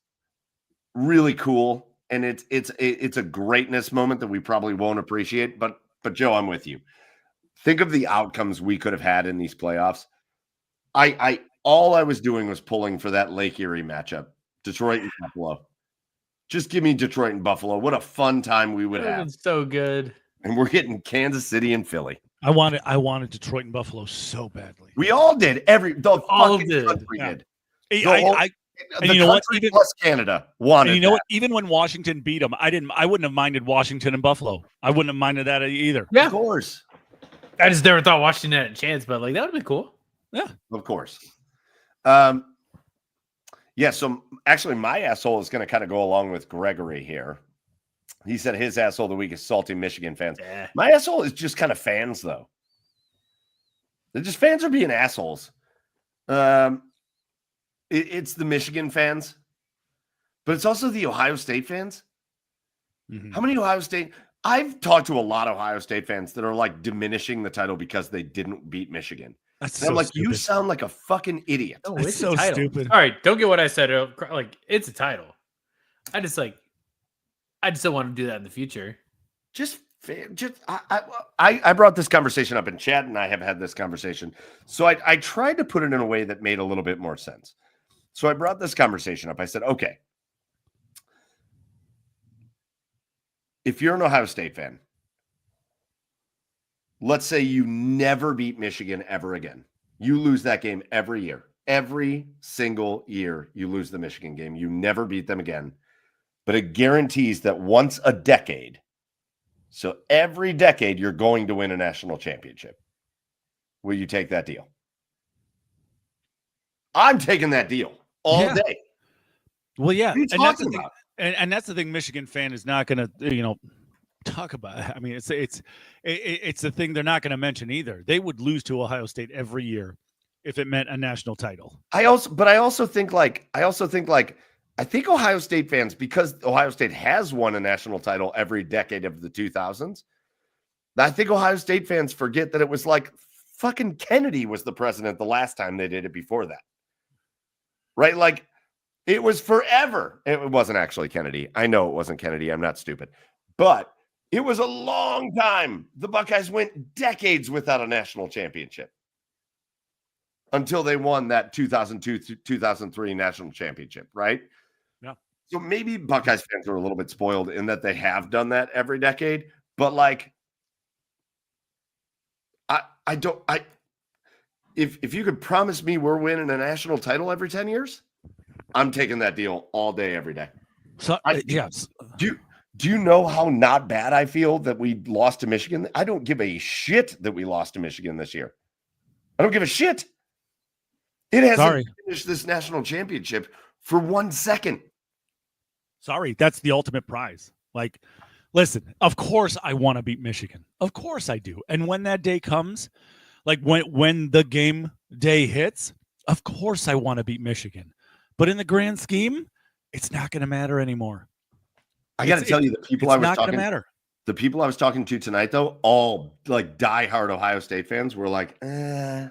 really cool, and it's a greatness moment that we probably won't appreciate. But Joe, I'm with you. Think of the outcomes we could have had in these playoffs. All I was doing was pulling for that Lake Erie matchup, Detroit and Buffalo. Just give me Detroit and Buffalo. What a fun time we would have. So good. And we're getting Kansas City and Philly. I wanted Detroit and Buffalo so badly. We all did. All did. Country did. And you know what? Even plus Canada wanted. And you know what? Even when Washington beat them, I wouldn't have minded Washington and Buffalo. I wouldn't have minded that either. Yeah, of course. I just never thought Washington had a chance, but like that would be cool. Yeah, of course. Yeah. So actually, my asshole is going to kind of go along with Gregory here. He said his asshole of the week is salty Michigan fans. Yeah. My asshole is just kind of fans, though. They're just fans are being assholes. It's the Michigan fans, but it's also the Ohio State fans. Mm-hmm. How many Ohio State? I've talked to a lot of Ohio State fans that are like diminishing the title because they didn't beat Michigan. That's I'm like, stupid. You sound like a fucking idiot. Oh, it's so stupid. All right, don't get what I said. Like, it's a title. I just don't want to do that in the future. I brought this conversation up in chat, and I have had this conversation. So I tried to put it in a way that made a little bit more sense. So I brought this conversation up. I said, okay, if you're an Ohio State fan, let's say you never beat Michigan ever again. You lose that game every year. Every single year you lose the Michigan game. You never beat them again. But it guarantees that once a decade, so every decade, you're going to win a national championship. Will you take that deal? I'm taking that deal all day. Well, yeah. What are you talking about? And that's the thing Michigan fan is not going to, talk about. I mean, it's the thing they're not going to mention either. They would lose to Ohio State every year if it meant a national title. I think Ohio State fans, because Ohio State has won a national title every decade of the 2000s, I think Ohio State fans forget that it was like fucking Kennedy was the president the last time they did it before that. Right? Like, it was forever. It wasn't actually Kennedy. I know it wasn't Kennedy. I'm not stupid. But It was a long time. The Buckeyes went decades without a national championship until they won that 2002-2003 national championship, right? Yeah. So maybe Buckeyes fans are a little bit spoiled in that they have done that every decade, but like, if you could promise me we're winning a national title every 10 years, I'm taking that deal all day, every day. So yes. Do you know how not bad I feel that we lost to Michigan? I don't give a shit that we lost to Michigan this year. I don't give a shit. It hasn't finished this national championship for 1 second. Sorry, that's the ultimate prize. Like, listen, of course I want to beat Michigan. Of course I do. And when that day comes, like when the game day hits, of course I want to beat Michigan. But in the grand scheme, it's not going to matter anymore. I got to tell you, the people I was talking to tonight, though, all like diehard Ohio State fans were like, I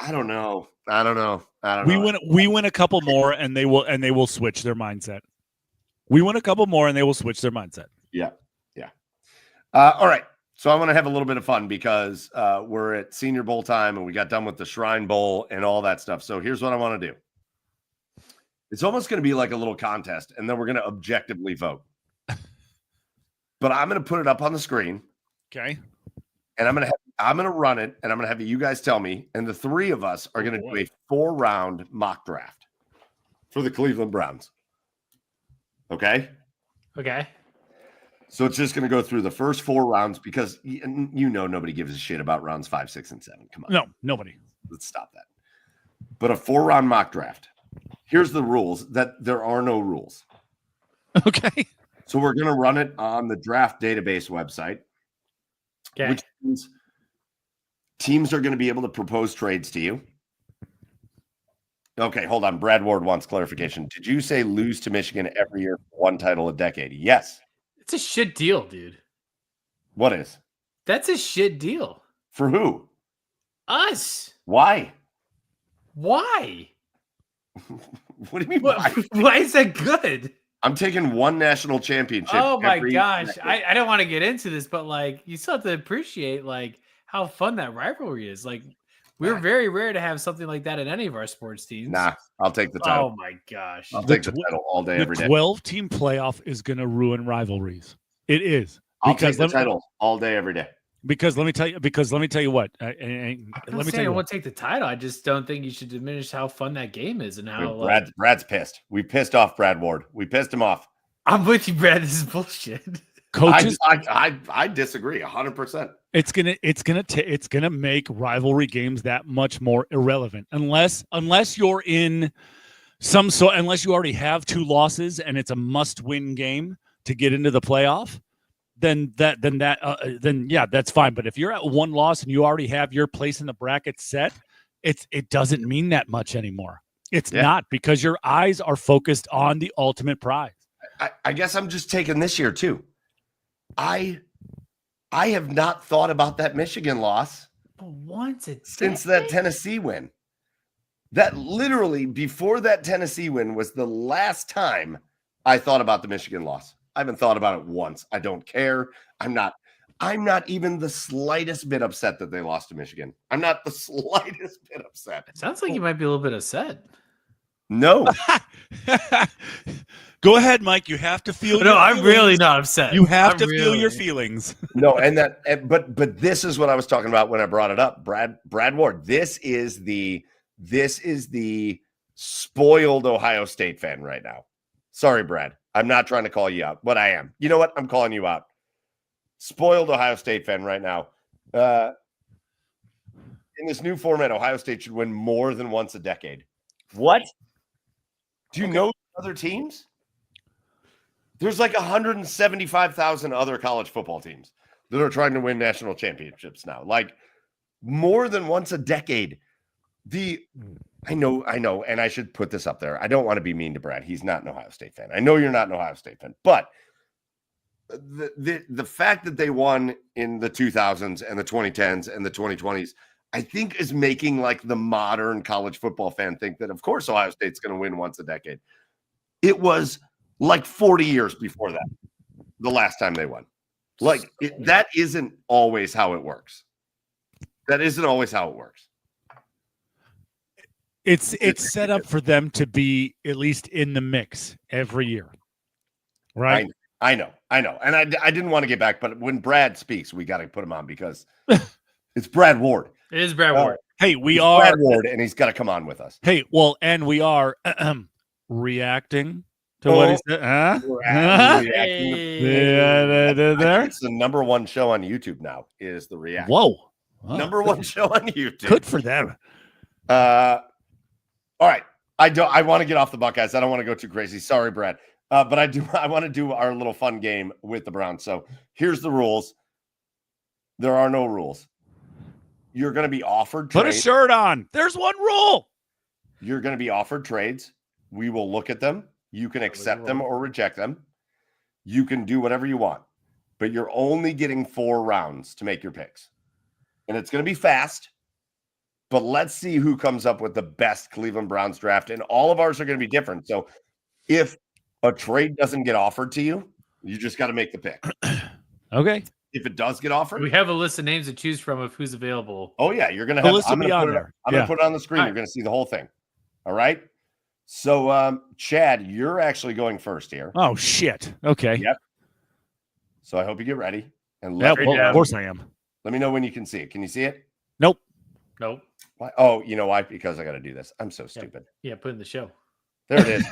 don't know. We win a couple more and they will switch their mindset. We win a couple more and they will switch their mindset. Yeah. All right. So I want to have a little bit of fun because we're at Senior Bowl time and we got done with the Shrine Bowl and all that stuff. So here's what I want to do. It's almost going to be like a little contest, and then we're going to objectively vote. But I'm going to put it up on the screen. Okay. And I'm going to run it, and I'm going to have you guys tell me, and the three of us are going to do a 4-round mock draft for the Cleveland Browns. Okay? Okay. So it's just going to go through the first 4 rounds because nobody gives a shit about rounds 5, 6, and 7. Come on. No, nobody. Let's stop that. But a 4-round mock draft. Here's the rules, that there are no rules. Okay. So we're going to run it on the draft database website. Okay. Which means teams are going to be able to propose trades to you. Okay, hold on. Brad Ward wants clarification. Did you say lose to Michigan every year for 1 title a decade? Yes. It's a shit deal, dude. What is? That's a shit deal. For who? Us. Why? Why? What do you mean? Why is that good? I'm taking 1 national championship. Oh my gosh. I don't want to get into this, but like you still have to appreciate like how fun that rivalry is. Like we're very rare to have something like that in any of our sports teams. Nah, I'll take the title. Oh my gosh. I'll take the title all day, every day. The 12-team playoff is going to ruin rivalries. It is. I'll take the title all day, every day. Because let me tell you what. I won't take the title. I just don't think you should diminish how fun that game is and how Brad's pissed. We pissed off Brad Ward. We pissed him off. I'm with you, Brad. This is bullshit. Coaches, I disagree 100%. It's gonna make rivalry games that much more irrelevant unless you're in unless you already have 2 losses and it's a must-win game to get into the playoff. Then that's fine. But if you're at 1 loss and you already have your place in the bracket set, it doesn't mean that much anymore. It's not, because your eyes are focused on the ultimate prize. I guess I'm just taking this year too. I have not thought about that Michigan loss since that Tennessee win. That literally before that Tennessee win was the last time I thought about the Michigan loss. I haven't thought about it once. I don't care. I'm not even the slightest bit upset that they lost to Michigan. I'm not the slightest bit upset. It sounds like you might be a little bit upset. No. Go ahead, Mike. You have to feel. No, I'm really not upset. You have to feel your feelings. No, but this is what I was talking about when I brought it up. Brad Ward. This is the spoiled Ohio State fan right now. Sorry, Brad. I'm not trying to call you out, but I am. You know what? I'm calling you out. Spoiled Ohio State fan right now. In this new format, Ohio State should win more than once a decade. What? Do you know other teams? There's like 175,000 other college football teams that are trying to win national championships now. Like more than once a decade. I know, and I should put this up there. I don't want to be mean to Brad. He's not an Ohio State fan. I know you're not an Ohio State fan, but the fact that they won in the 2000s and the 2010s and the 2020s, I think is making like the modern college football fan think that, of course, Ohio State's going to win once a decade. It was like 40 years before that. the last time they won. Like that isn't always how it works. That isn't always how it works. It's set up for them to be at least in the mix every year, right? I know. And I didn't want to get back, but when Brad speaks, we got to put him on because it's Brad Ward. It is Brad Ward. Hey, we It's are Brad Ward, and he's got to come on with us. Hey, well, and we are reacting to what he said. Reacting There. It's the number one show on YouTube now. Is the react? Whoa. Number one show on YouTube. Good for them. All right. I want to get off the Buckeyes. I don't want to go too crazy. Sorry, Brad. But I want to do our little fun game with the Browns. So here's the rules. There are no rules. You're going to be offered trades. Put a shirt on. There's one rule. You're going to be offered trades. We will look at them. You can accept them or reject them. You can do whatever you want. But you're only getting 4 rounds to make your picks. And it's going to be fast. But let's see who comes up with the best Cleveland Browns draft. And all of ours are going to be different. So if a trade doesn't get offered to you, you just got to make the pick. Okay. If it does get offered, We have a list of names to choose from of who's available. oh yeah, you're gonna have. list will be on there. I'm gonna put it on the screen. All right. You're gonna see the whole thing. All right. So, Chad, you're actually going first here. Oh shit. Okay. Yep. So I hope you get ready and Yeah, let, well, of course I am. let me know when you can see it. Can you see it? Nope. Nope. Why? Oh, you know why? Because I got to do this. I'm so stupid. Yeah, put in the show. There it is.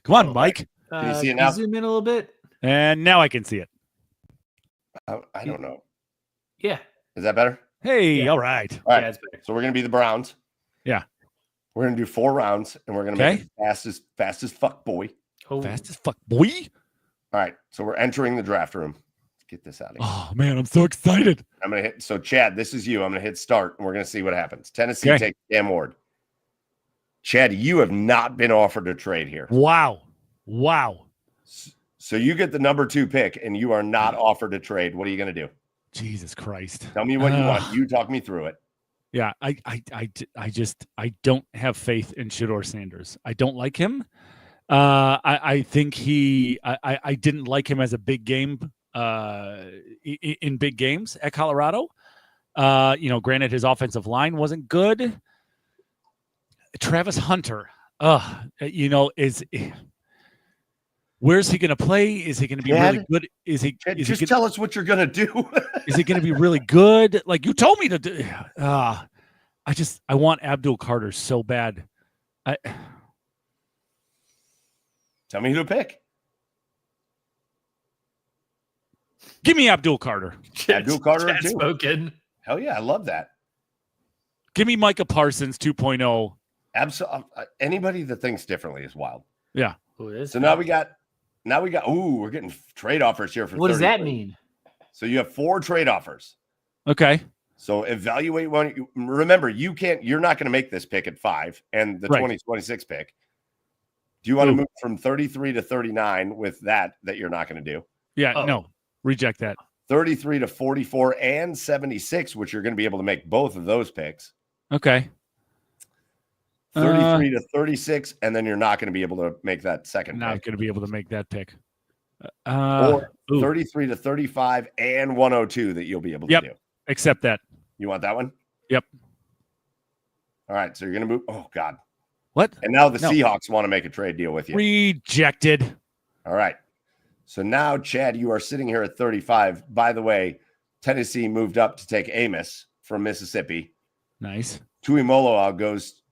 Come on, Mike. Can you see it now? Zoom in a little bit. And now I can see it. I don't know. Yeah. Is that better? Hey, Yeah. all right. All right. Yeah, it's better. So we're gonna be the Browns. Yeah. We're gonna do 4 rounds, and we're gonna make it fast as fuck, boy. Oh, Fast as fuck, boy. All right. So we're entering the draft room. Let's get this out of here. Oh man, I'm so excited. I'm gonna hit. So Chad, this is you. I'm gonna hit start, and we're gonna see what happens. Tennessee Okay. takes Cam Ward. Chad, you have not been offered a trade here, Wow. so you get the number 2 pick, and you are not offered a trade. What are you gonna do? Jesus Christ. Tell me what you want. You talk me through it. Yeah, I don't have faith in Shedeur Sanders. I don't like him. I think I didn't like him as a big game in big games at Colorado. Granted his offensive line wasn't good. Travis Hunter, where's he going to play? Is he going to be really good? Chad, just tell us what you're gonna do. Is he going to be really good? Like you told me to do. I want Abdul Carter so bad. Tell me who to pick. Give me Abdul Carter. Abdul Carter Chad too. spoken. Hell yeah, I love that. Give me Micah Parsons 2.0. Absolutely. Anybody that thinks differently is wild. Yeah. Who is? So now we got. Ooh, we're getting trade offers here for. What does that 33. mean? So you have 4 trade offers. Okay. So evaluate one. Remember, you're not going to make this pick at 5 and the Right. 2026 pick. Do you want to Ooh. move from 33 to 39 with that you're not going to do? Yeah. Oh. No. Reject that. 33 to 44 and 76, which you're going to be able to make both of those picks. Okay. 33 to 36, and then you're not going to be able to make that second Not pick. going to be able to make that pick. Or ooh. 33 to 35 and 102 that you'll be able to Yep. do. Accept that. You want that one? Yep. All right. So you're going to move. Oh, God. What? And now the No. Seahawks want to make a trade deal with you. Rejected. All right. So now, Chad, you are sitting here at 35. By the way, Tennessee moved up to take Amos from Mississippi. Nice. Tuimoloau goes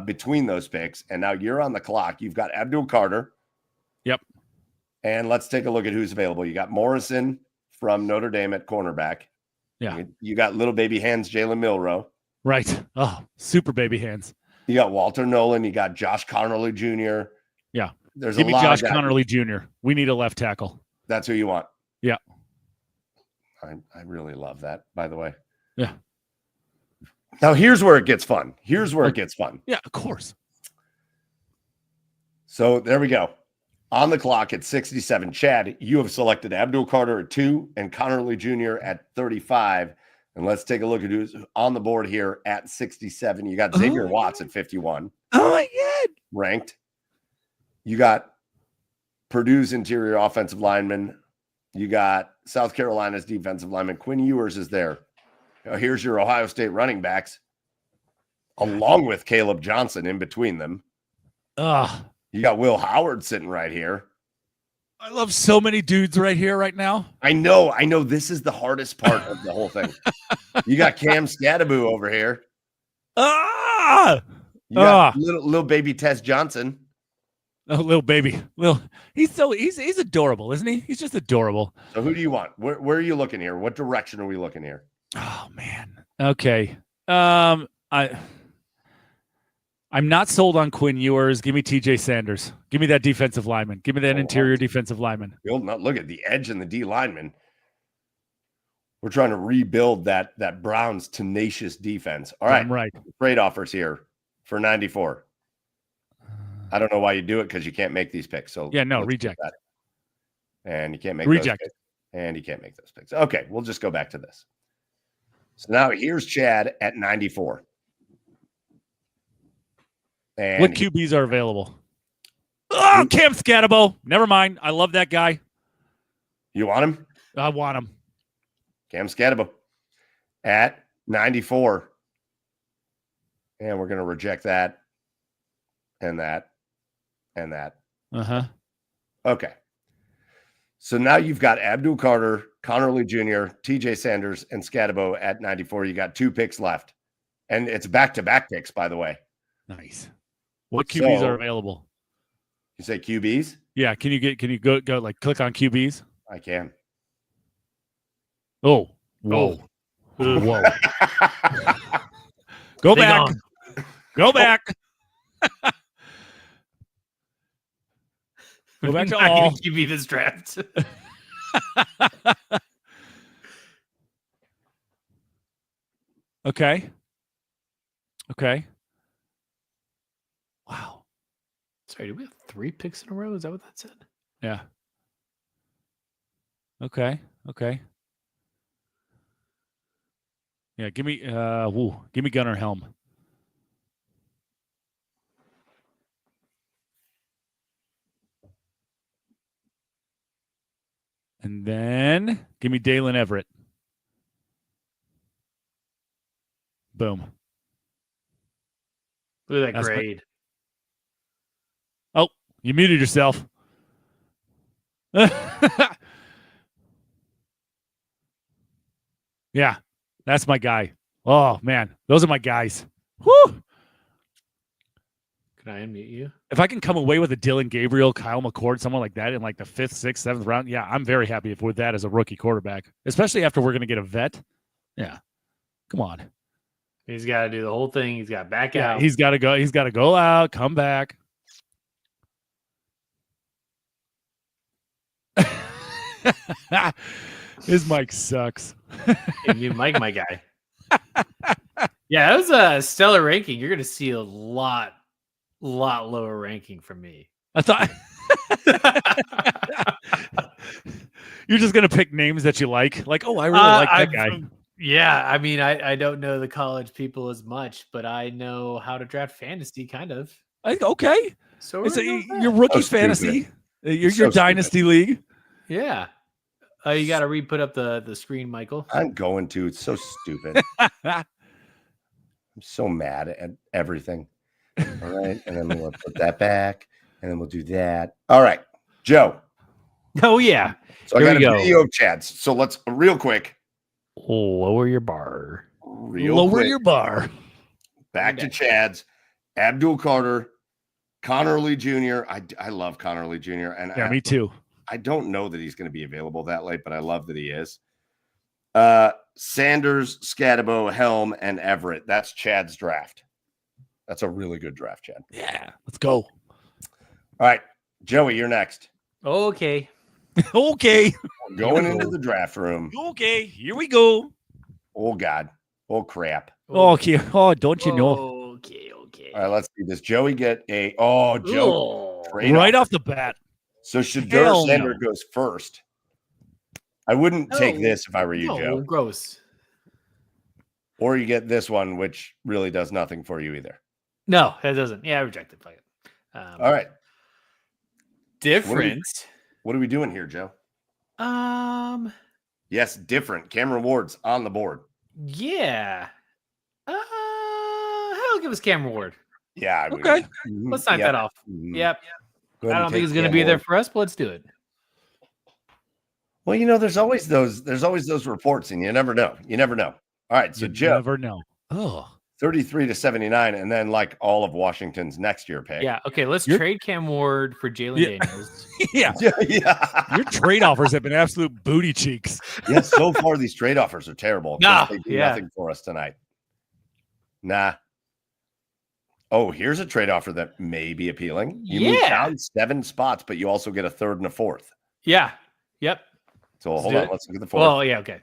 between those picks, and now you're on the clock. You've got Abdul Carter. Yep. And let's take a look at who's available. You got Morrison from Notre Dame at cornerback. Yeah. You got little baby hands, Jalen Milroe. Right. Oh, super baby hands. You got Walter Nolan. You got Josh Connerly Jr. Yeah. There's Give a me lot Josh of guys. Connerly Jr. We need a left tackle. That's who you want. Yeah. I really love that, by the way. Yeah. Now, here's where it gets fun. Yeah, of course. So there we go. On the clock at 67. Chad, you have selected Abdul Carter at 2 and Connerly Jr. at 35. And let's take a look at who's on the board here at 67. You got Xavier Watts at 51. Oh, my God. Ranked. You got Purdue's interior offensive lineman, You got South Carolina's defensive lineman. Quinn Ewers is there. Here's your Ohio State running backs, along with Caleb Johnson in between them. You got Will Howard sitting right here. I love so many dudes right here right now. I know. This is the hardest part of the whole thing. You got Cam Scadaboo over here. You got little baby Tess Johnson. Oh, little baby. He's adorable, isn't he? He's just adorable. So who do you want? Where are you looking here? What direction are we looking here? Oh man. Okay. I'm not sold on Quinn Ewers. Give me TJ Sanders. Give me that defensive lineman. Give me that interior defensive lineman. You'll not look at the edge and the D lineman. We're trying to rebuild that Browns tenacious defense. All right. I'm right. Trade offers here for 94. I don't know why you do it because you can't make these picks. So reject. And you can't make reject. Those picks. And you can't make those picks. Okay, we'll just go back to this. So now here's Chad at 94. And what QBs are available? Oh, Cam Scadabo. Never mind. I love that guy. You want him? I want him. Cam Scadabo at 94. And we're going to reject that and that and that. Okay. So now you've got Abdul Carter, Connor Lee Jr., TJ Sanders, and Scadabo at 94. You got 2 picks left. And it's back-to-back picks, by the way. Nice. What QBs are available? You say QBs? Yeah. Can you go like click on QBs? I can. Oh. Whoa. Whoa. Go back. Go back. Go back to all. QB this draft. Okay. Wow. Sorry, did we have 3 picks in a row? Is that what that said? Yeah. Okay. Yeah, give me Gunnar Helm. And then give me Dalen Everett. Boom. Look at that grade. Oh, you muted yourself. Yeah, that's my guy. Oh, man. Those are my guys. Woo! Can I unmute you? If I can come away with a Dylan Gabriel, Kyle McCord, someone like that in like the 5th, 6th, 7th round, yeah, I'm very happy with that as a rookie quarterback, especially after we're going to get a vet. Yeah. Come on. He's got to do the whole thing. He's got to back out. He's got to go. He's got to go out, come back. His mic sucks. You Mike, my guy. Yeah, that was a stellar ranking. You're going to see a lot lower ranking from me. I thought you're just going to pick names that you like. Like, oh, I really like that guy. Yeah, I mean, I don't know the college people as much, but I know how to draft fantasy, kind of. Okay. So it's your rookie fantasy, your dynasty league. Yeah. You got to put up the screen, Michael. I'm going to. It's so stupid. I'm so mad at everything. All right. And then we'll put that back. And then we'll do that. All right. Joe. Oh, yeah. So I got a video of Chad's. So let's real quick. Lower your bar. Lower your bar. Back to Chad's. Abdul Carter, Connor Lee Jr. I love Connor Lee Jr. And yeah, me too. I don't know that he's going to be available that late, but I love that he is. Sanders, Scadabo, Helm, and Everett. That's Chad's draft. That's a really good draft, Chad. Yeah, let's go. All right, Joey, you're next. Okay. Okay. We're going into the draft room. Okay, here we go. Oh, God. Oh, crap. Okay. Oh, don't you know? Okay. All right, let's see. Does Joey get a... Oh, Joe. Right off the bat. So Shedeur Sanders goes first. I wouldn't take this if I were you, Joe. Gross. Or you get this one, which really does nothing for you either. No, it doesn't. Yeah, I reject it. Fuck it. All right. Different. What are we doing here, Joe? Yes, different. Cameron Ward's on the board. Yeah. Hell, give us Cameron Ward. Yeah. I would- Okay. Let's knock that off. Mhm. Yep. Go ahead I and don't think take it's going to Cam be there Ward. for us, but let's do it. Well, there's always those reports, and you never know. You never know. All right, so You Joe, never know. Oh, 33 to 79, and then like all of Washington's next year pick. Yeah. Okay. Let's You're- trade Cam Ward for Jalen Yeah. Daniels. yeah. yeah. Your trade offers have been absolute booty cheeks. Yeah, so far these trade offers are terrible. 'Cause No, they do yeah. nothing for us tonight. Nah. Oh, here's a trade offer that may be appealing. You move Yeah. down 7 spots, but you also get a third and a fourth. Yeah. Yep. So Let's hold do on, it. let's look at the fourth. Well, yeah. Okay.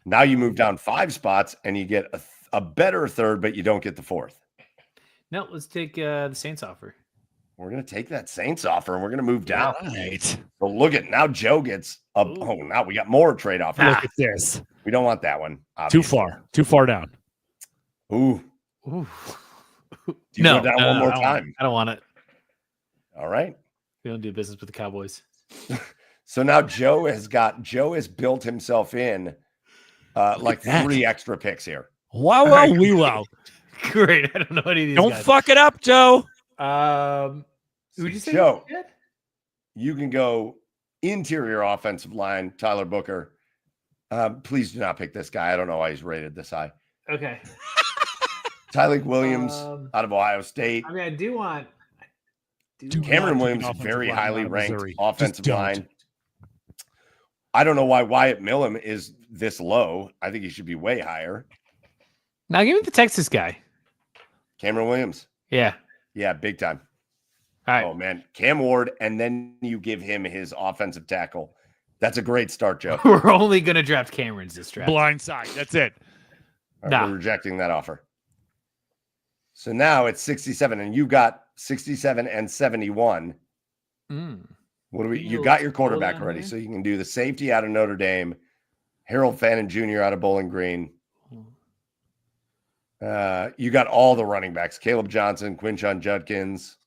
Now you move down 5 spots and you get a better third, but you don't get the fourth. No, let's take the Saints offer. We're gonna take that Saints offer and we're gonna move down. Right. So look at now Joe gets a Ooh. oh now we got more trade offers. Look at this. We don't want that one. Too obviously. far. Too far down. Ooh. Ooh. Do you go down one more I don't want it. time? I don't want it. All right. We don't do business with the Cowboys. So now Joe has built himself in like that. 3 extra picks here. Wow, wow, wee, wow. Great. I don't know any of these Don't guys. fuck it up, Joe. Who'd you say? Joe. you did? You can go interior offensive line, Tyler Booker. Please do not pick this guy. I don't know why he's rated this high. Okay. Tyleek Williams Um, out of Ohio State. I mean, I do want. Cameron not Williams, take an offensive very lineman highly out of ranked Missouri. offensive Just don't. line. I don't know why Wyatt Millam is this low. I think he should be way higher. Now give me the Texas guy. Cameron Williams. Yeah. Yeah, big time. All right. Oh, man. Cam Ward, and then you give him his offensive tackle. That's a great start, Joe. All We're only going to draft Cameron's this draft. Blind side. That's it. right, Nah. we're rejecting that offer. So now it's 67, and you got 67 and 71. Mm. What do we? You Little got your scroll quarterback down already, here. so you can do the safety out of Notre Dame, Harold Fannin Jr. out of Bowling Green. You got all the running backs: Caleb Johnson, Quinshon Judkins,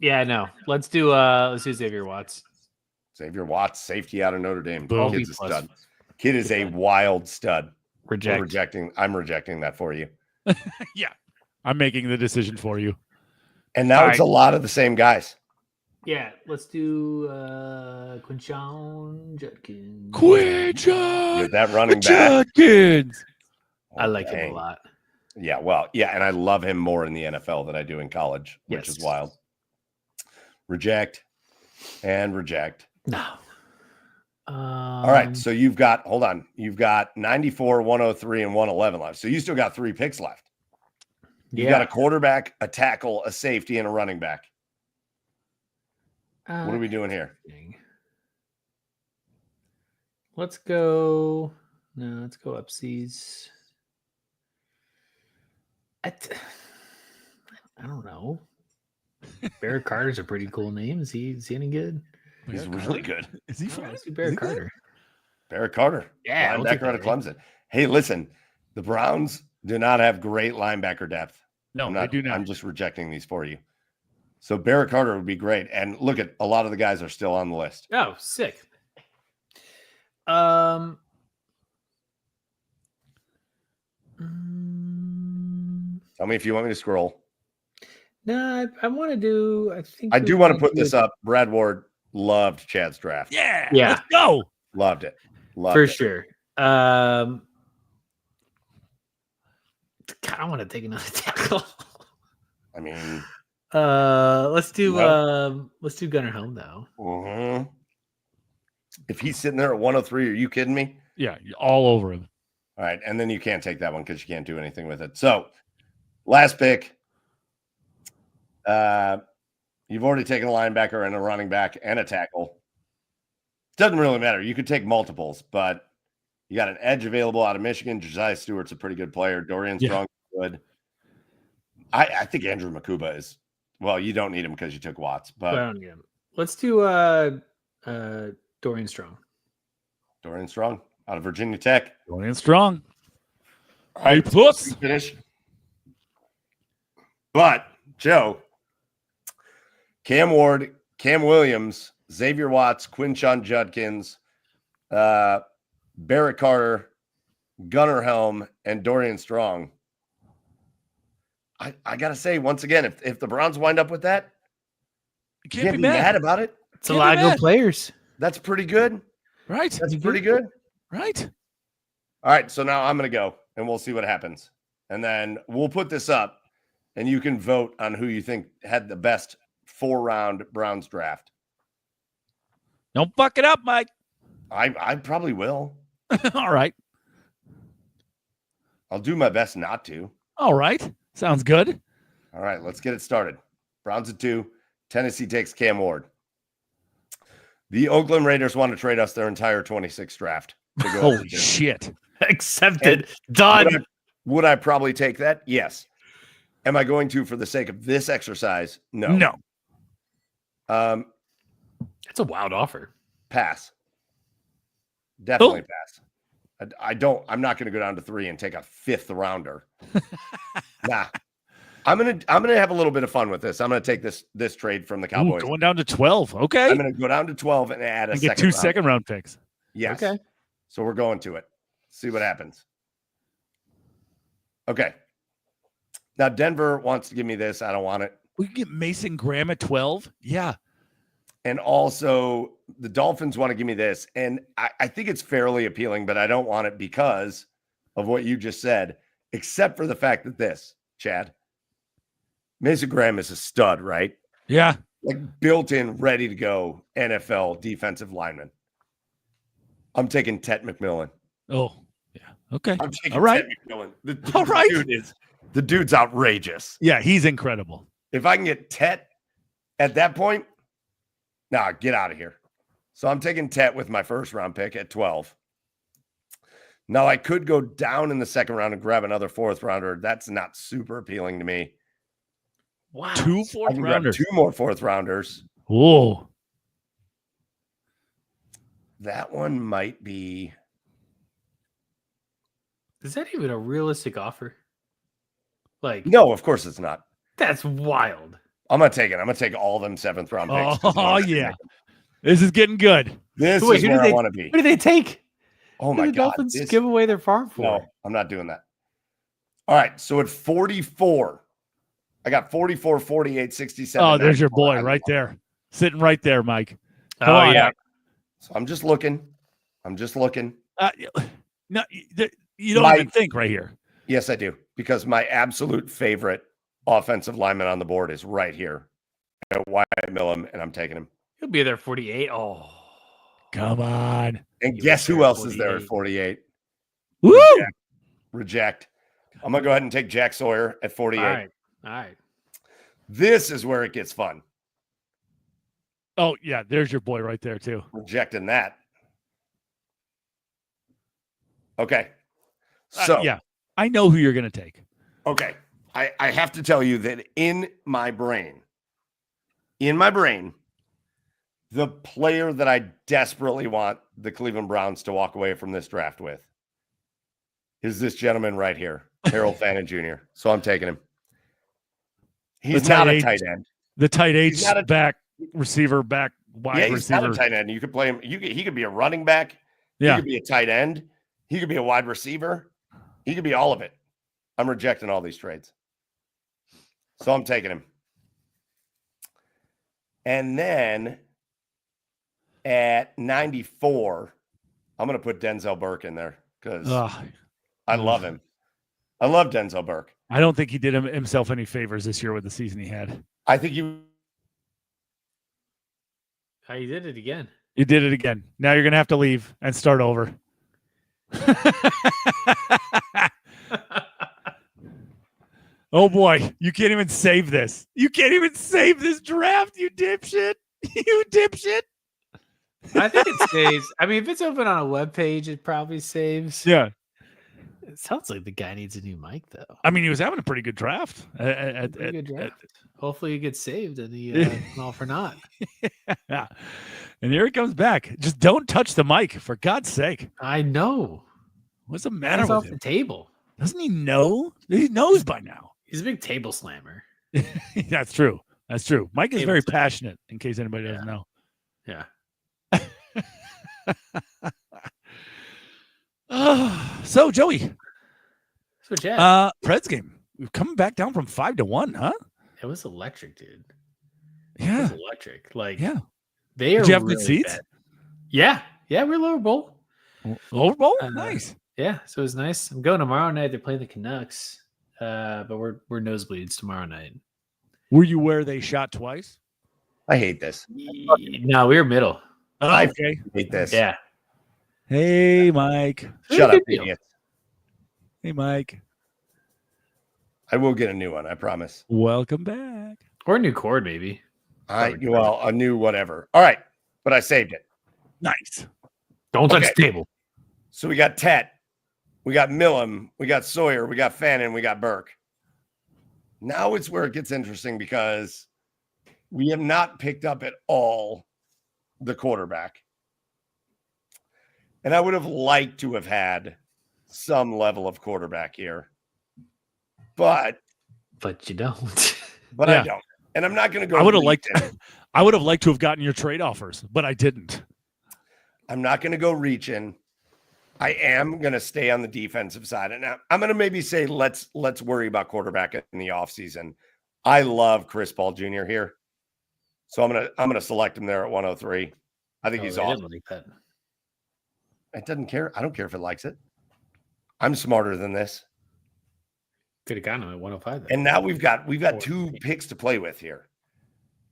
Yeah, no. Let's do Xavier Watts. Xavier Watts, safety out of Notre Dame. Boom. Kid's a B+. stud. Kid is a wild stud. Reject. I'm rejecting that for you. Yeah. I'm making the decision for you. And now All it's a lot of the same guys. Yeah, let's do Quinshon Judkins. With that running back. Judkins. I like him Dang. a lot. Yeah, well, yeah, and I love him more in the NFL than I do in college, which is Yes. wild. Reject and reject. No. All right, so you've got 94, 103, and 111 left. So you still got 3 picks left. You got a quarterback, a tackle, a safety, and a running back. What are we doing here? Let's go. No, let's go upseas. I don't know. Barrett Carter's a pretty cool name. Is he any good? He's really good. Is he Oh, from let's do Barrett Carter. Barrett Carter. Yeah, we'll take linebacker out of that, right? Clemson. Hey, listen, the Browns do not have great linebacker depth. No, I'm they do not. I'm just rejecting these for you. So Barrett Carter would be great. And look at a lot of the guys are still on the list. Oh, sick. Tell me if you want me to scroll. No, I want to do. I think I we do want to might put do this it up. Brad Ward loved Chad's draft. Yeah. Yeah. Let's go. Loved it. Loved for it. sure. God, I want to take another tackle. I mean, let's do Gunnar Helm though. mhm. If he's sitting there at 103, are you kidding me? Yeah, you're all over him. All right, and then you can't take that one because you can't do anything with it. So, last pick. You've already taken a linebacker and a running back and a tackle. Doesn't really matter. You could take multiples, but you got an edge available out of Michigan. Josiah Stewart's a pretty good player. Dorian Yeah. Strong is good. I think Andrew Makuba is. Well, you don't need him because you took Watts, but I don't need him. Let's do Dorian Strong. Dorian Strong out of Virginia Tech. Going in strong. All right, plus. finish. But Joe, Cam Ward, Cam Williams, Xavier Watts, Quinshon Judkins, Barrett Carter, Gunnar Helm, and Dorian Strong. I gotta say, once again, if the Browns wind up with that, you can't be mad about it. It's a lot of good players. That's pretty good. Right. That's pretty good. Right. All right. So now I'm gonna go and we'll see what happens. And then we'll put this up and you can vote on who you think had the best 4-round Browns draft. Don't fuck it up, Mike. I probably will. All right. I'll do my best not to. All right. Sounds good. All right, let's get it started. Browns at 2. Tennessee takes Cam Ward. The Oakland Raiders want to trade us their entire 26th draft. Holy shit. Accepted. Done. Would I probably take that? Yes. Am I going to for the sake of this exercise? No. No. That's a wild offer. Pass. Definitely pass. I'm not going to go down to 3 and take a 5th rounder. Nah. I'm gonna have a little bit of fun with this. I'm gonna take this trade from the Cowboys. Going down to 12. Okay. I'm gonna go down to 12 and add a get 2 second-round picks. Yes. Okay. So we're going to it. See what happens. Okay. Now Denver wants to give me this. I don't want it. We can get Mason Graham at 12. Yeah. And also the Dolphins want to give me this. And I think it's fairly appealing, but I don't want it because of what you just said, except for the fact that this, Chad, Mason Graham is a stud, right? Yeah. Like built in, ready to go NFL defensive lineman. I'm taking Tet McMillan. Oh, yeah. Okay. I'm taking All right. Tet McMillan. All right. The dude's outrageous. Yeah, he's incredible. If I can get Tet at that point, nah, get out of here. So I'm taking Tet with my 1st round pick at 12. Now I could go down in the 2nd round and grab another 4th rounder. That's not super appealing to me. Wow. 2 4th rounders. 2 more 4th rounders. Whoa. That one might be. Is that even a realistic offer? Like, No, of course it's not. that's wild. I'm gonna take it. I'm gonna take all them 7th round picks. Oh, yeah. This is getting good. This Wait, is where I want to be. Who do they take? Oh Who my do the god! Dolphins give away their farm for? No, I'm not doing that. All right, so at 44, I got 44, 48, 67. Oh, there's your boy right there, sitting right there, Mike. Oh, yeah. So I'm just looking. No, you don't even think right here. Yes, I do, because my absolute favorite offensive lineman on the board is right here at Wyatt Millham, and I'm taking him. He'll be there at 48. Oh, come on. And guess who else is there at 48? Woo! Reject. I'm going to go ahead and take Jack Sawyer at 48. all right. This is where it gets fun. Oh, yeah, there's your boy right there, too. Rejecting that. Okay. So, yeah, I know who you're going to take. Okay. I have to tell you that in my brain, the player that I desperately want the Cleveland Browns to walk away from this draft with is this gentleman right here, Harold Fannin Jr. So I'm taking him. He's not a tight end. The tight H back receiver, wide receiver. He's not a tight end. You could play him. He could be a running back. Yeah. He could be a tight end. He could be a wide receiver. He could be all of it. I'm rejecting all these trades. So I'm taking him. And then at 94, I'm going to put Denzel Burke in there because I love him. I love Denzel Burke. I don't think he did himself any favors this year with the season he had. I think you. You did it again. You did it again. Now you're going to have to leave and start over. Oh boy, you can't even save this. You can't even save this draft, you dipshit. You dipshit. I think it saves. I mean, if it's open on a web page, it probably saves. Yeah. It sounds like the guy needs a new mic, though. I mean, he was having a pretty good draft. Good draft. Hopefully, he gets saved and he all for naught. Yeah. And here he comes back. Just don't touch the mic, for God's sake. I know. What's the matter with off him? the table? Doesn't he know? He knows by now. He's a big table slammer. That's true. That's true. Mike is very passionate, in case anybody doesn't know. Yeah. So, Joey, So, Chad, Preds game. We're coming back down from 5-1, huh? it was electric, dude. It Yeah. was electric. Like, Yeah. they are Did you have really good seats? bad. Yeah. Yeah, we're lower bowl. Lower bowl? Uh, Nice. Yeah, so it was nice. I'm going tomorrow night. They're playing the Canucks, but we're nosebleeds tomorrow night. Were you where they shot twice? I hate this. No, we were middle. Oh, I okay. hate this. Yeah. Hey, Mike. Shut Good up, deal. idiot. Hey, Mike. I will get a new one, I promise. Welcome back. Or a new cord, maybe. Well, a new whatever. All right, but I saved it. Nice. Don't touch Okay. the table. So we got Tet, we got Millam, we got Sawyer, we got Fannin, we got Burke. Now it's where it gets interesting because we have not picked up at all the quarterback. And I would have liked to have had some level of quarterback here. But You don't. I Yeah. don't. And I'm not going to go. I would have liked reaching. I would have liked to have gotten your trade offers, but I didn't. I'm not going to go reaching. I am going to stay on the defensive side. And I'm going to maybe say let's worry about quarterback in the offseason. I love Chris Paul Jr. here. So I'm going to select him there at 103. I think he's awesome. Like that. It doesn't care. I don't care if it likes it. I'm smarter than this. Could have gotten him at 105. Then. And now we've got two picks to play with here.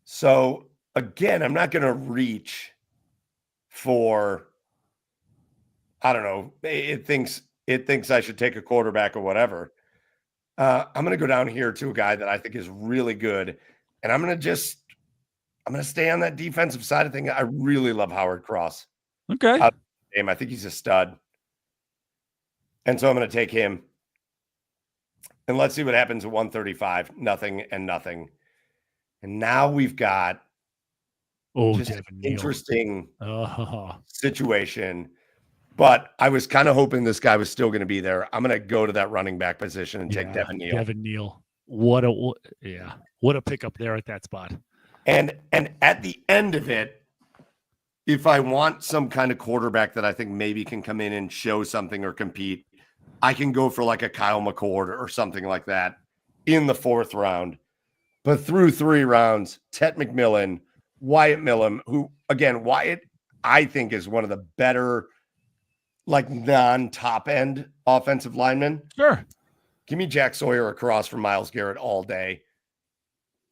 So again, I'm not going to reach for, I don't know, it thinks I should take a quarterback or whatever. I'm going to go down here to a guy that I think is really good. And I'm going to stay on that defensive side of things. I really love Howard Cross. Okay. I think he's a stud. And so I'm going to take him. And let's see what happens at 135. Nothing and nothing. And now we've got just an interesting situation. But I was kind of hoping this guy was still going to be there. I'm going to go to that running back position and take Devin Neal. Devin Neal. What a pickup there at that spot. And at the end of it, if I want some kind of quarterback that I think maybe can come in and show something or compete, I can go for like a Kyle McCord or something like that in the 4th round. But through 3 rounds, Tet McMillan, Wyatt Millam, who, again, Wyatt, I think is one of the better, like, non-top end offensive linemen. Sure. Give me Jack Sawyer across from Myles Garrett all day.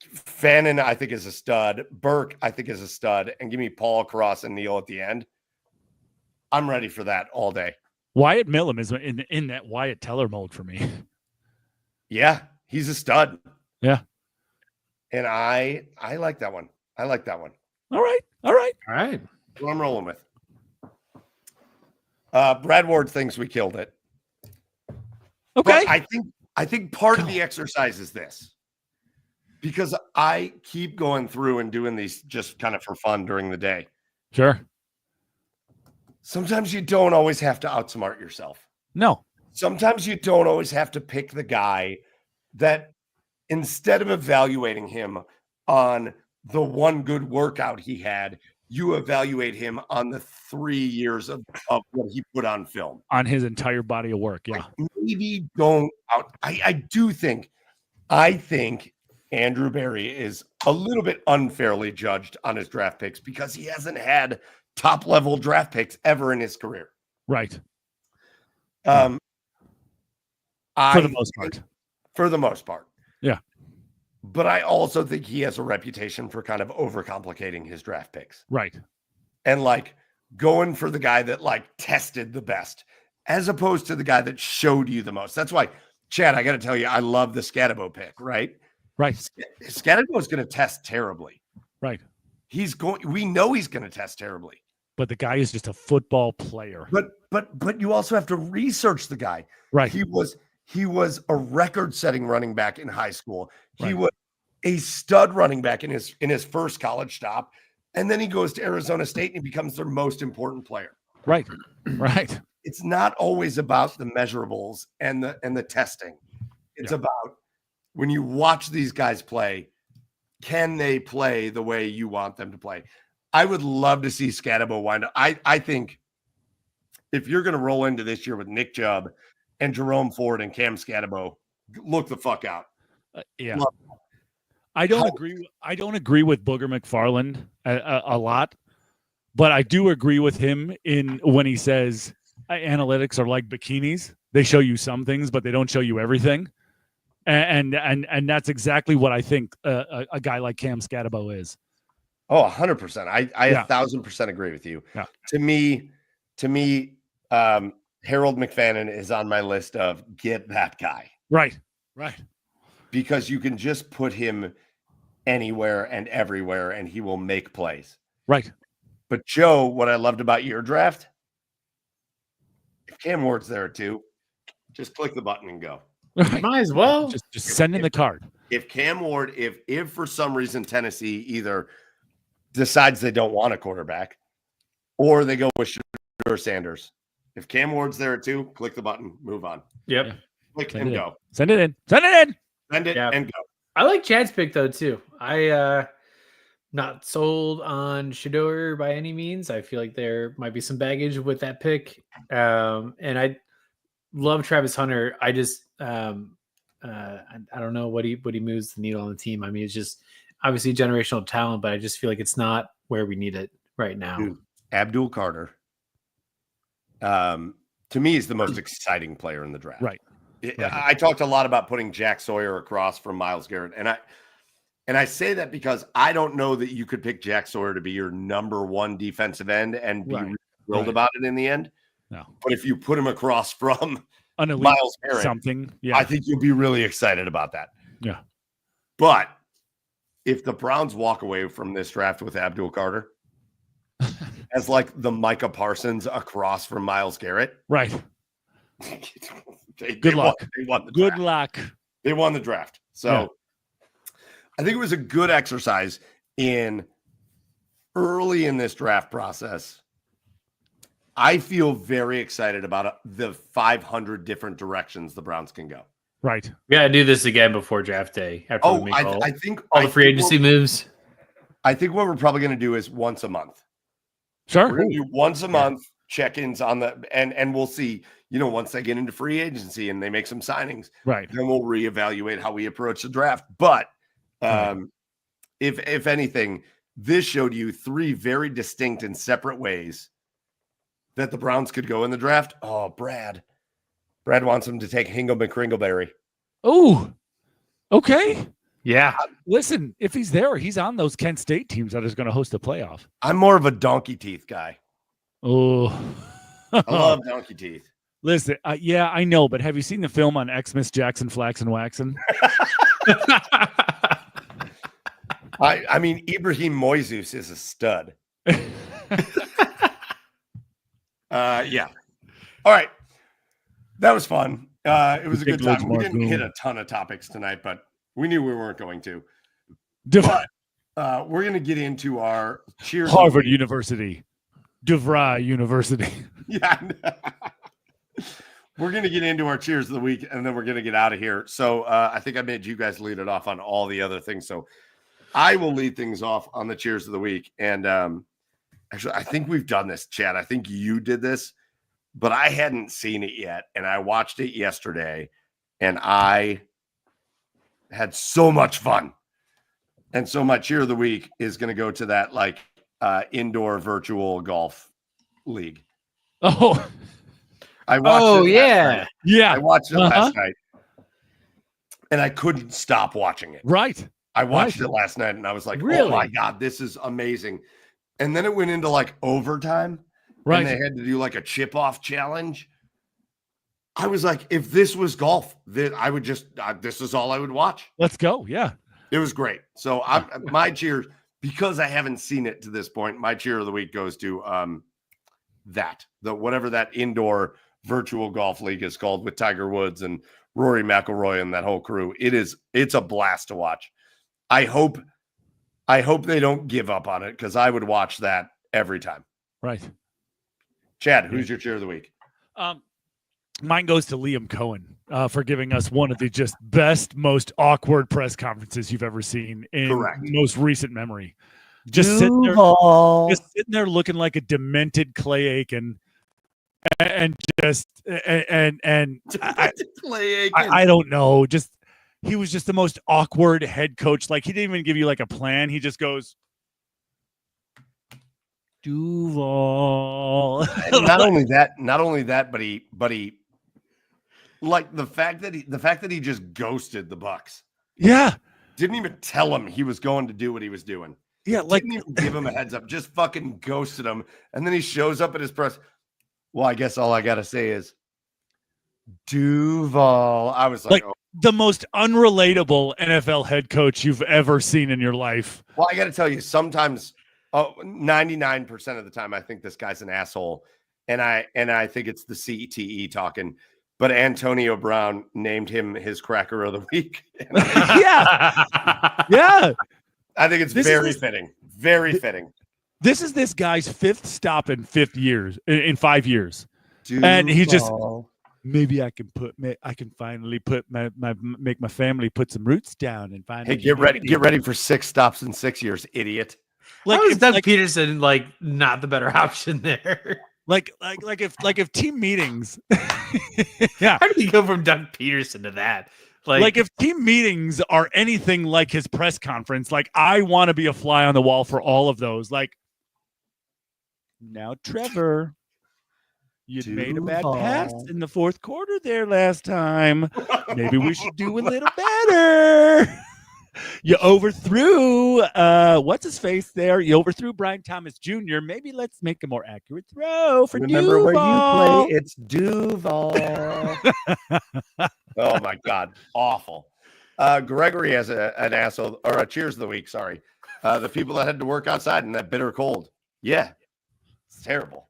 Fannin, I think, is a stud. Burke, I think, is a stud. And give me Paul, Cross, and Neal at the end. I'm ready for that all day. Wyatt Millam is in that Wyatt Teller mode for me. Yeah, he's a stud. Yeah. And I like that one. I like that one. All right. That's what I'm rolling with. Brad Ward thinks we killed it. Okay. But I think part of the exercise is this. Because I keep going through and doing these just kind of for fun during the day. Sure. Sometimes you don't always have to outsmart yourself. No. Sometimes you don't always have to pick the guy that, instead of evaluating him on the one good workout he had, you evaluate him on the 3 years of what he put on film. On his entire body of work, yeah. Maybe don't out. I think Andrew Berry is a little bit unfairly judged on his draft picks because he hasn't had top-level draft picks ever in his career. Right. For the most part. Yeah. But I also think he has a reputation for kind of overcomplicating his draft picks. Right. And like going for the guy that like tested the best as opposed to the guy that showed you the most. That's why, Chad, I got to tell you, I love the Scatabo pick, right? Right. Scatabo is going to test terribly. Right. We know he's going to test terribly. But the guy is just a football player. But you also have to research the guy. Right. He was a record-setting running back in high school. He was a stud running back in his first college stop. And then he goes to Arizona State and he becomes their most important player. Right. Right. It's not always about the measurables and the testing. It's about when you watch these guys play, can they play the way you want them to play? I would love to see Scatabo wind up. I think if you're going to roll into this year with Nick Chubb and Jerome Ford and Cam Scatterbo, look the fuck out. Yeah. I don't agree. I don't agree with Booger McFarland a lot, but I do agree with him when he says analytics are like bikinis. They show you some things, but they don't show you everything. And that's exactly what I think a guy like Cam Scatterbo is. Oh, 100%. I 1,000% agree with you. Yeah. To me, Harold McFadden is on my list of get that guy. Right. Because you can just put him anywhere and everywhere and he will make plays. Right. But Joe, what I loved about your draft, if Cam Ward's there too, just click the button and go. Right. Might as well. Just send in the card. If Cam Ward, if for some reason Tennessee either decides they don't want a quarterback or they go with Shedeur Sanders, if Cam Ward's there too, click the button, move on. Yep. Yeah. Click and go. Send it in. Send it and go. I like Chad's pick though too. I not sold on Shedeur by any means. I feel like there might be some baggage with that pick. And I love Travis Hunter. I just I don't know what he moves the needle on the team. I mean, it's just obviously generational talent, but I just feel like it's not where we need it right now. Dude, Abdul Carter, to me, is the most exciting player in the draft. Right. I talked a lot about putting Jack Sawyer across from Myles Garrett, and I say that because I don't know that you could pick Jack Sawyer to be your number one defensive end and be thrilled about it in the end. No. But if you put him across from an elite Myles Garrett, something, I think you'll be really excited about that. Yeah. But if the Browns walk away from this draft with Abdul Carter as like the Micah Parsons across from Myles Garrett, right? Good luck. They won the Good draft. luck. They won the draft. So I think it was a good exercise in early in this draft process. I feel very excited about the 500 different directions the Browns can go. Right. We got to do this again before draft day. After we make I think all the free agency moves. I think what we're probably going to do is once a month. Sure. We're going to do once a month check-ins on and we'll see, once they get into free agency and they make some signings, right, then we'll reevaluate how we approach the draft. But if anything, this showed you three very distinct and separate ways that the Browns could go in the draft. Oh, Brad wants him to take Hingo McCringleberry. Oh, okay. Yeah. Listen, if he's there, he's on those Kent State teams that is going to host a playoff. I'm more of a donkey teeth guy. Oh, I love donkey teeth. Listen, yeah, I know, but have you seen the film on Xmas Jackson Flaxen Waxen? I mean, Ibrahim Moises is a stud. Yeah. All right. That was fun. It was a good time. We didn't hit a ton of topics tonight, but we knew we weren't going to. But we're going to get into our cheers. Harvard University. DeVry University. Yeah. We're going to get into our cheers of the week, and then we're going to get out of here. So I think I made you guys lead it off on all the other things. So I will lead things off on the cheers of the week. And actually, I think we've done this, Chad. I think you did this, but I hadn't seen it yet. And I watched it yesterday, and I had so much fun. And so my cheer of the week is going to go to that indoor virtual golf league. Oh, I watched it yeah. last night. Yeah. I watched it last night, and I couldn't stop watching it. Right. I watched it last night, and I was like, really? oh, my God, this is amazing. And then it went into overtime, right? And they had to do a chip-off challenge. I was like, if this was golf, then I would just this is all I would watch. Let's go. Yeah. It was great. So my cheers, because I haven't seen it to this point, my cheer of the week goes to whatever that indoor virtual golf league is called with Tiger Woods and Rory McIlroy and that whole crew. It's a blast to watch. I hope they don't give up on it, because I would watch that every time. Right. Chad, who's your cheer of the week? Mine goes to Liam Cohen for giving us one of the just best, most awkward press conferences you've ever seen in most recent memory. Just sitting there looking like a demented Clay Aiken, and just and Play Aikens. I don't know. Just he was just the most awkward head coach. Like he didn't even give you like a plan. He just goes, Duval. And not only that, but he like the fact that he just ghosted the Bucks. Yeah. Didn't even tell him he was going to do what he was doing. Yeah, like didn't even give him a heads up, just fucking ghosted him. And then he shows up at his press. Well, I guess all I gotta say is Duval. I was like, oh. The most unrelatable NFL head coach you've ever seen in your life. Well, I gotta tell you, sometimes 99% of the time I think this guy's an asshole. And I think it's the CTE talking. But Antonio Brown named him his cracker of the week. Yeah. Yeah. I think it's very fitting. Very fitting. This is this guy's fifth stop in 5 years. Duval. And he just maybe I can finally make my family put some roots down and find. Hey, get ready for 6 stops in 6 years, idiot. Like is Doug Peterson like not the better option there? Like if team meetings. Yeah. How do you go from Doug Peterson to that? Like if team meetings are anything like his press conference, like I want to be a fly on the wall for all of those. Like now, Trevor, you made a bad pass in the fourth quarter there last time. Maybe we should do a little better. You overthrew what's his face there? You overthrew Brian Thomas Jr. Maybe let's make a more accurate throw for Remember Duval. where you play? It's Duval. Oh my God, awful. Gregory has an asshole or a cheers of the week. Sorry, the people that had to work outside in that bitter cold. Yeah, it's terrible.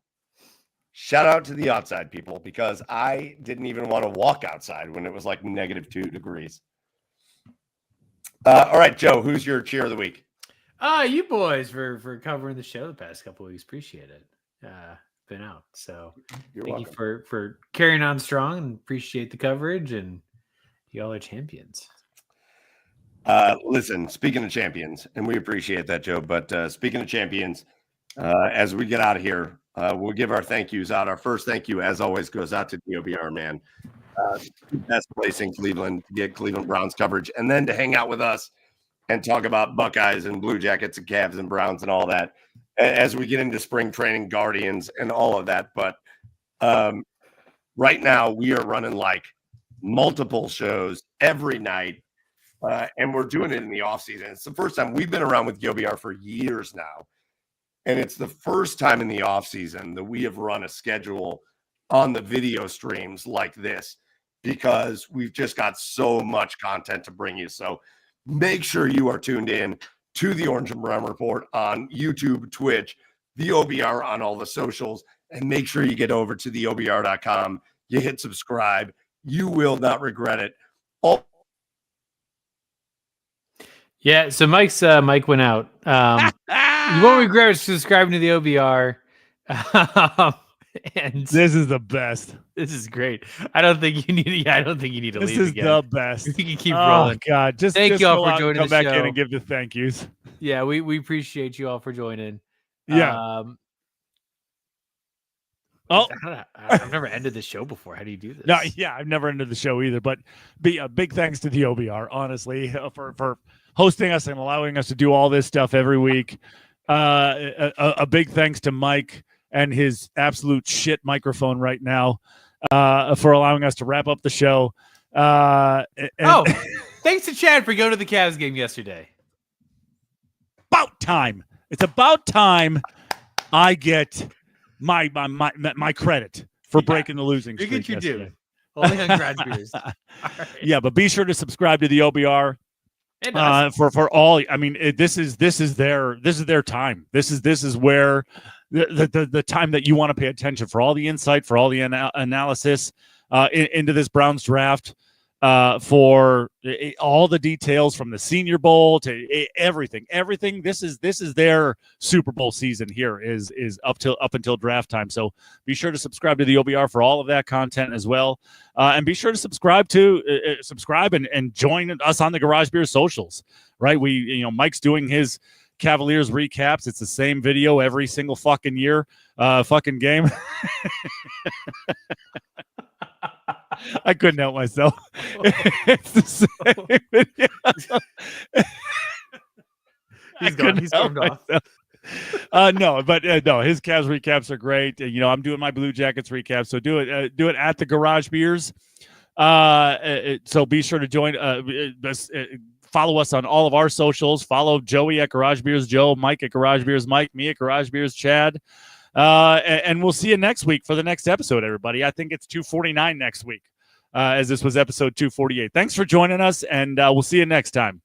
Shout out to the outside people because I didn't even want to walk outside when it was like -2 degrees. All right, Joe, who's your cheer of the week? You boys for covering the show the past couple of weeks. Appreciate it. Been out. So thank you for carrying on strong and appreciate the coverage, and y'all are champions. Listen, speaking of champions, and we appreciate that, Joe, but speaking of champions, as we get out of here, we'll give our thank yous out. Our first thank you, as always, goes out to DOBR, man. Best place in Cleveland to get Cleveland Browns coverage, and then to hang out with us and talk about Buckeyes and Blue Jackets and Cavs and Browns and all that as we get into spring training, Guardians and all of that. But right now we are running like multiple shows every night, and we're doing it in the off season. It's the first time we've been around with GOBR for years now, and it's the first time in the off season that we have run a schedule on the video streams like this, because we've just got so much content to bring you. So make sure you are tuned in to the Orange and Brown Report on YouTube, Twitch, the OBR on all the socials, and make sure you get over to theobr.com. You hit subscribe. You will not regret it. Yeah, so Mike's Mike went out. You won't regret subscribing to the OBR. And this is the best. This is great. I don't think you need to leave again. This is the best. You can keep rolling. Oh God, just thank you all for joining come the back show. in and give the thank yous. Yeah, we appreciate you all for joining. Yeah. I've never ended the show before. How do you do this? No, yeah, I've never ended the show either. But big thanks to the OBR, honestly, for hosting us and allowing us to do all this stuff every week. A big thanks to Mike and his absolute shit microphone right now for allowing us to wrap up the show. Thanks to Chad for going to the Cavs game yesterday. About time. It's about time I get my credit for breaking the losing streak. You get your yesterday. due. Only on grad beers. Right. Yeah, but be sure to subscribe to the OBR. For all. I mean, this is their time. This is where the time that you want to pay attention for all the insight, for all the analysis into this Browns draft, for all the details from the Senior Bowl to everything. This is their Super Bowl season here is up until draft time. So be sure to subscribe to the OBR for all of that content as well, and be sure to subscribe and join us on the Garage Beer socials. Right, Mike's doing his Cavaliers recaps. It's the same video every single fucking year, fucking game. I couldn't help myself. It's the same video. He's gone. He's stormed off. No, but no, his Cavs recaps are great. I'm doing my Blue Jackets recap, so do it at the Garage Beers. So be sure to join. Follow us on all of our socials. Follow Joey at Garage Beers Joe, Mike at Garage Beers Mike, me at Garage Beers Chad. And we'll see you next week for the next episode, everybody. I think it's 249 next week, as this was episode 248. Thanks for joining us, and we'll see you next time.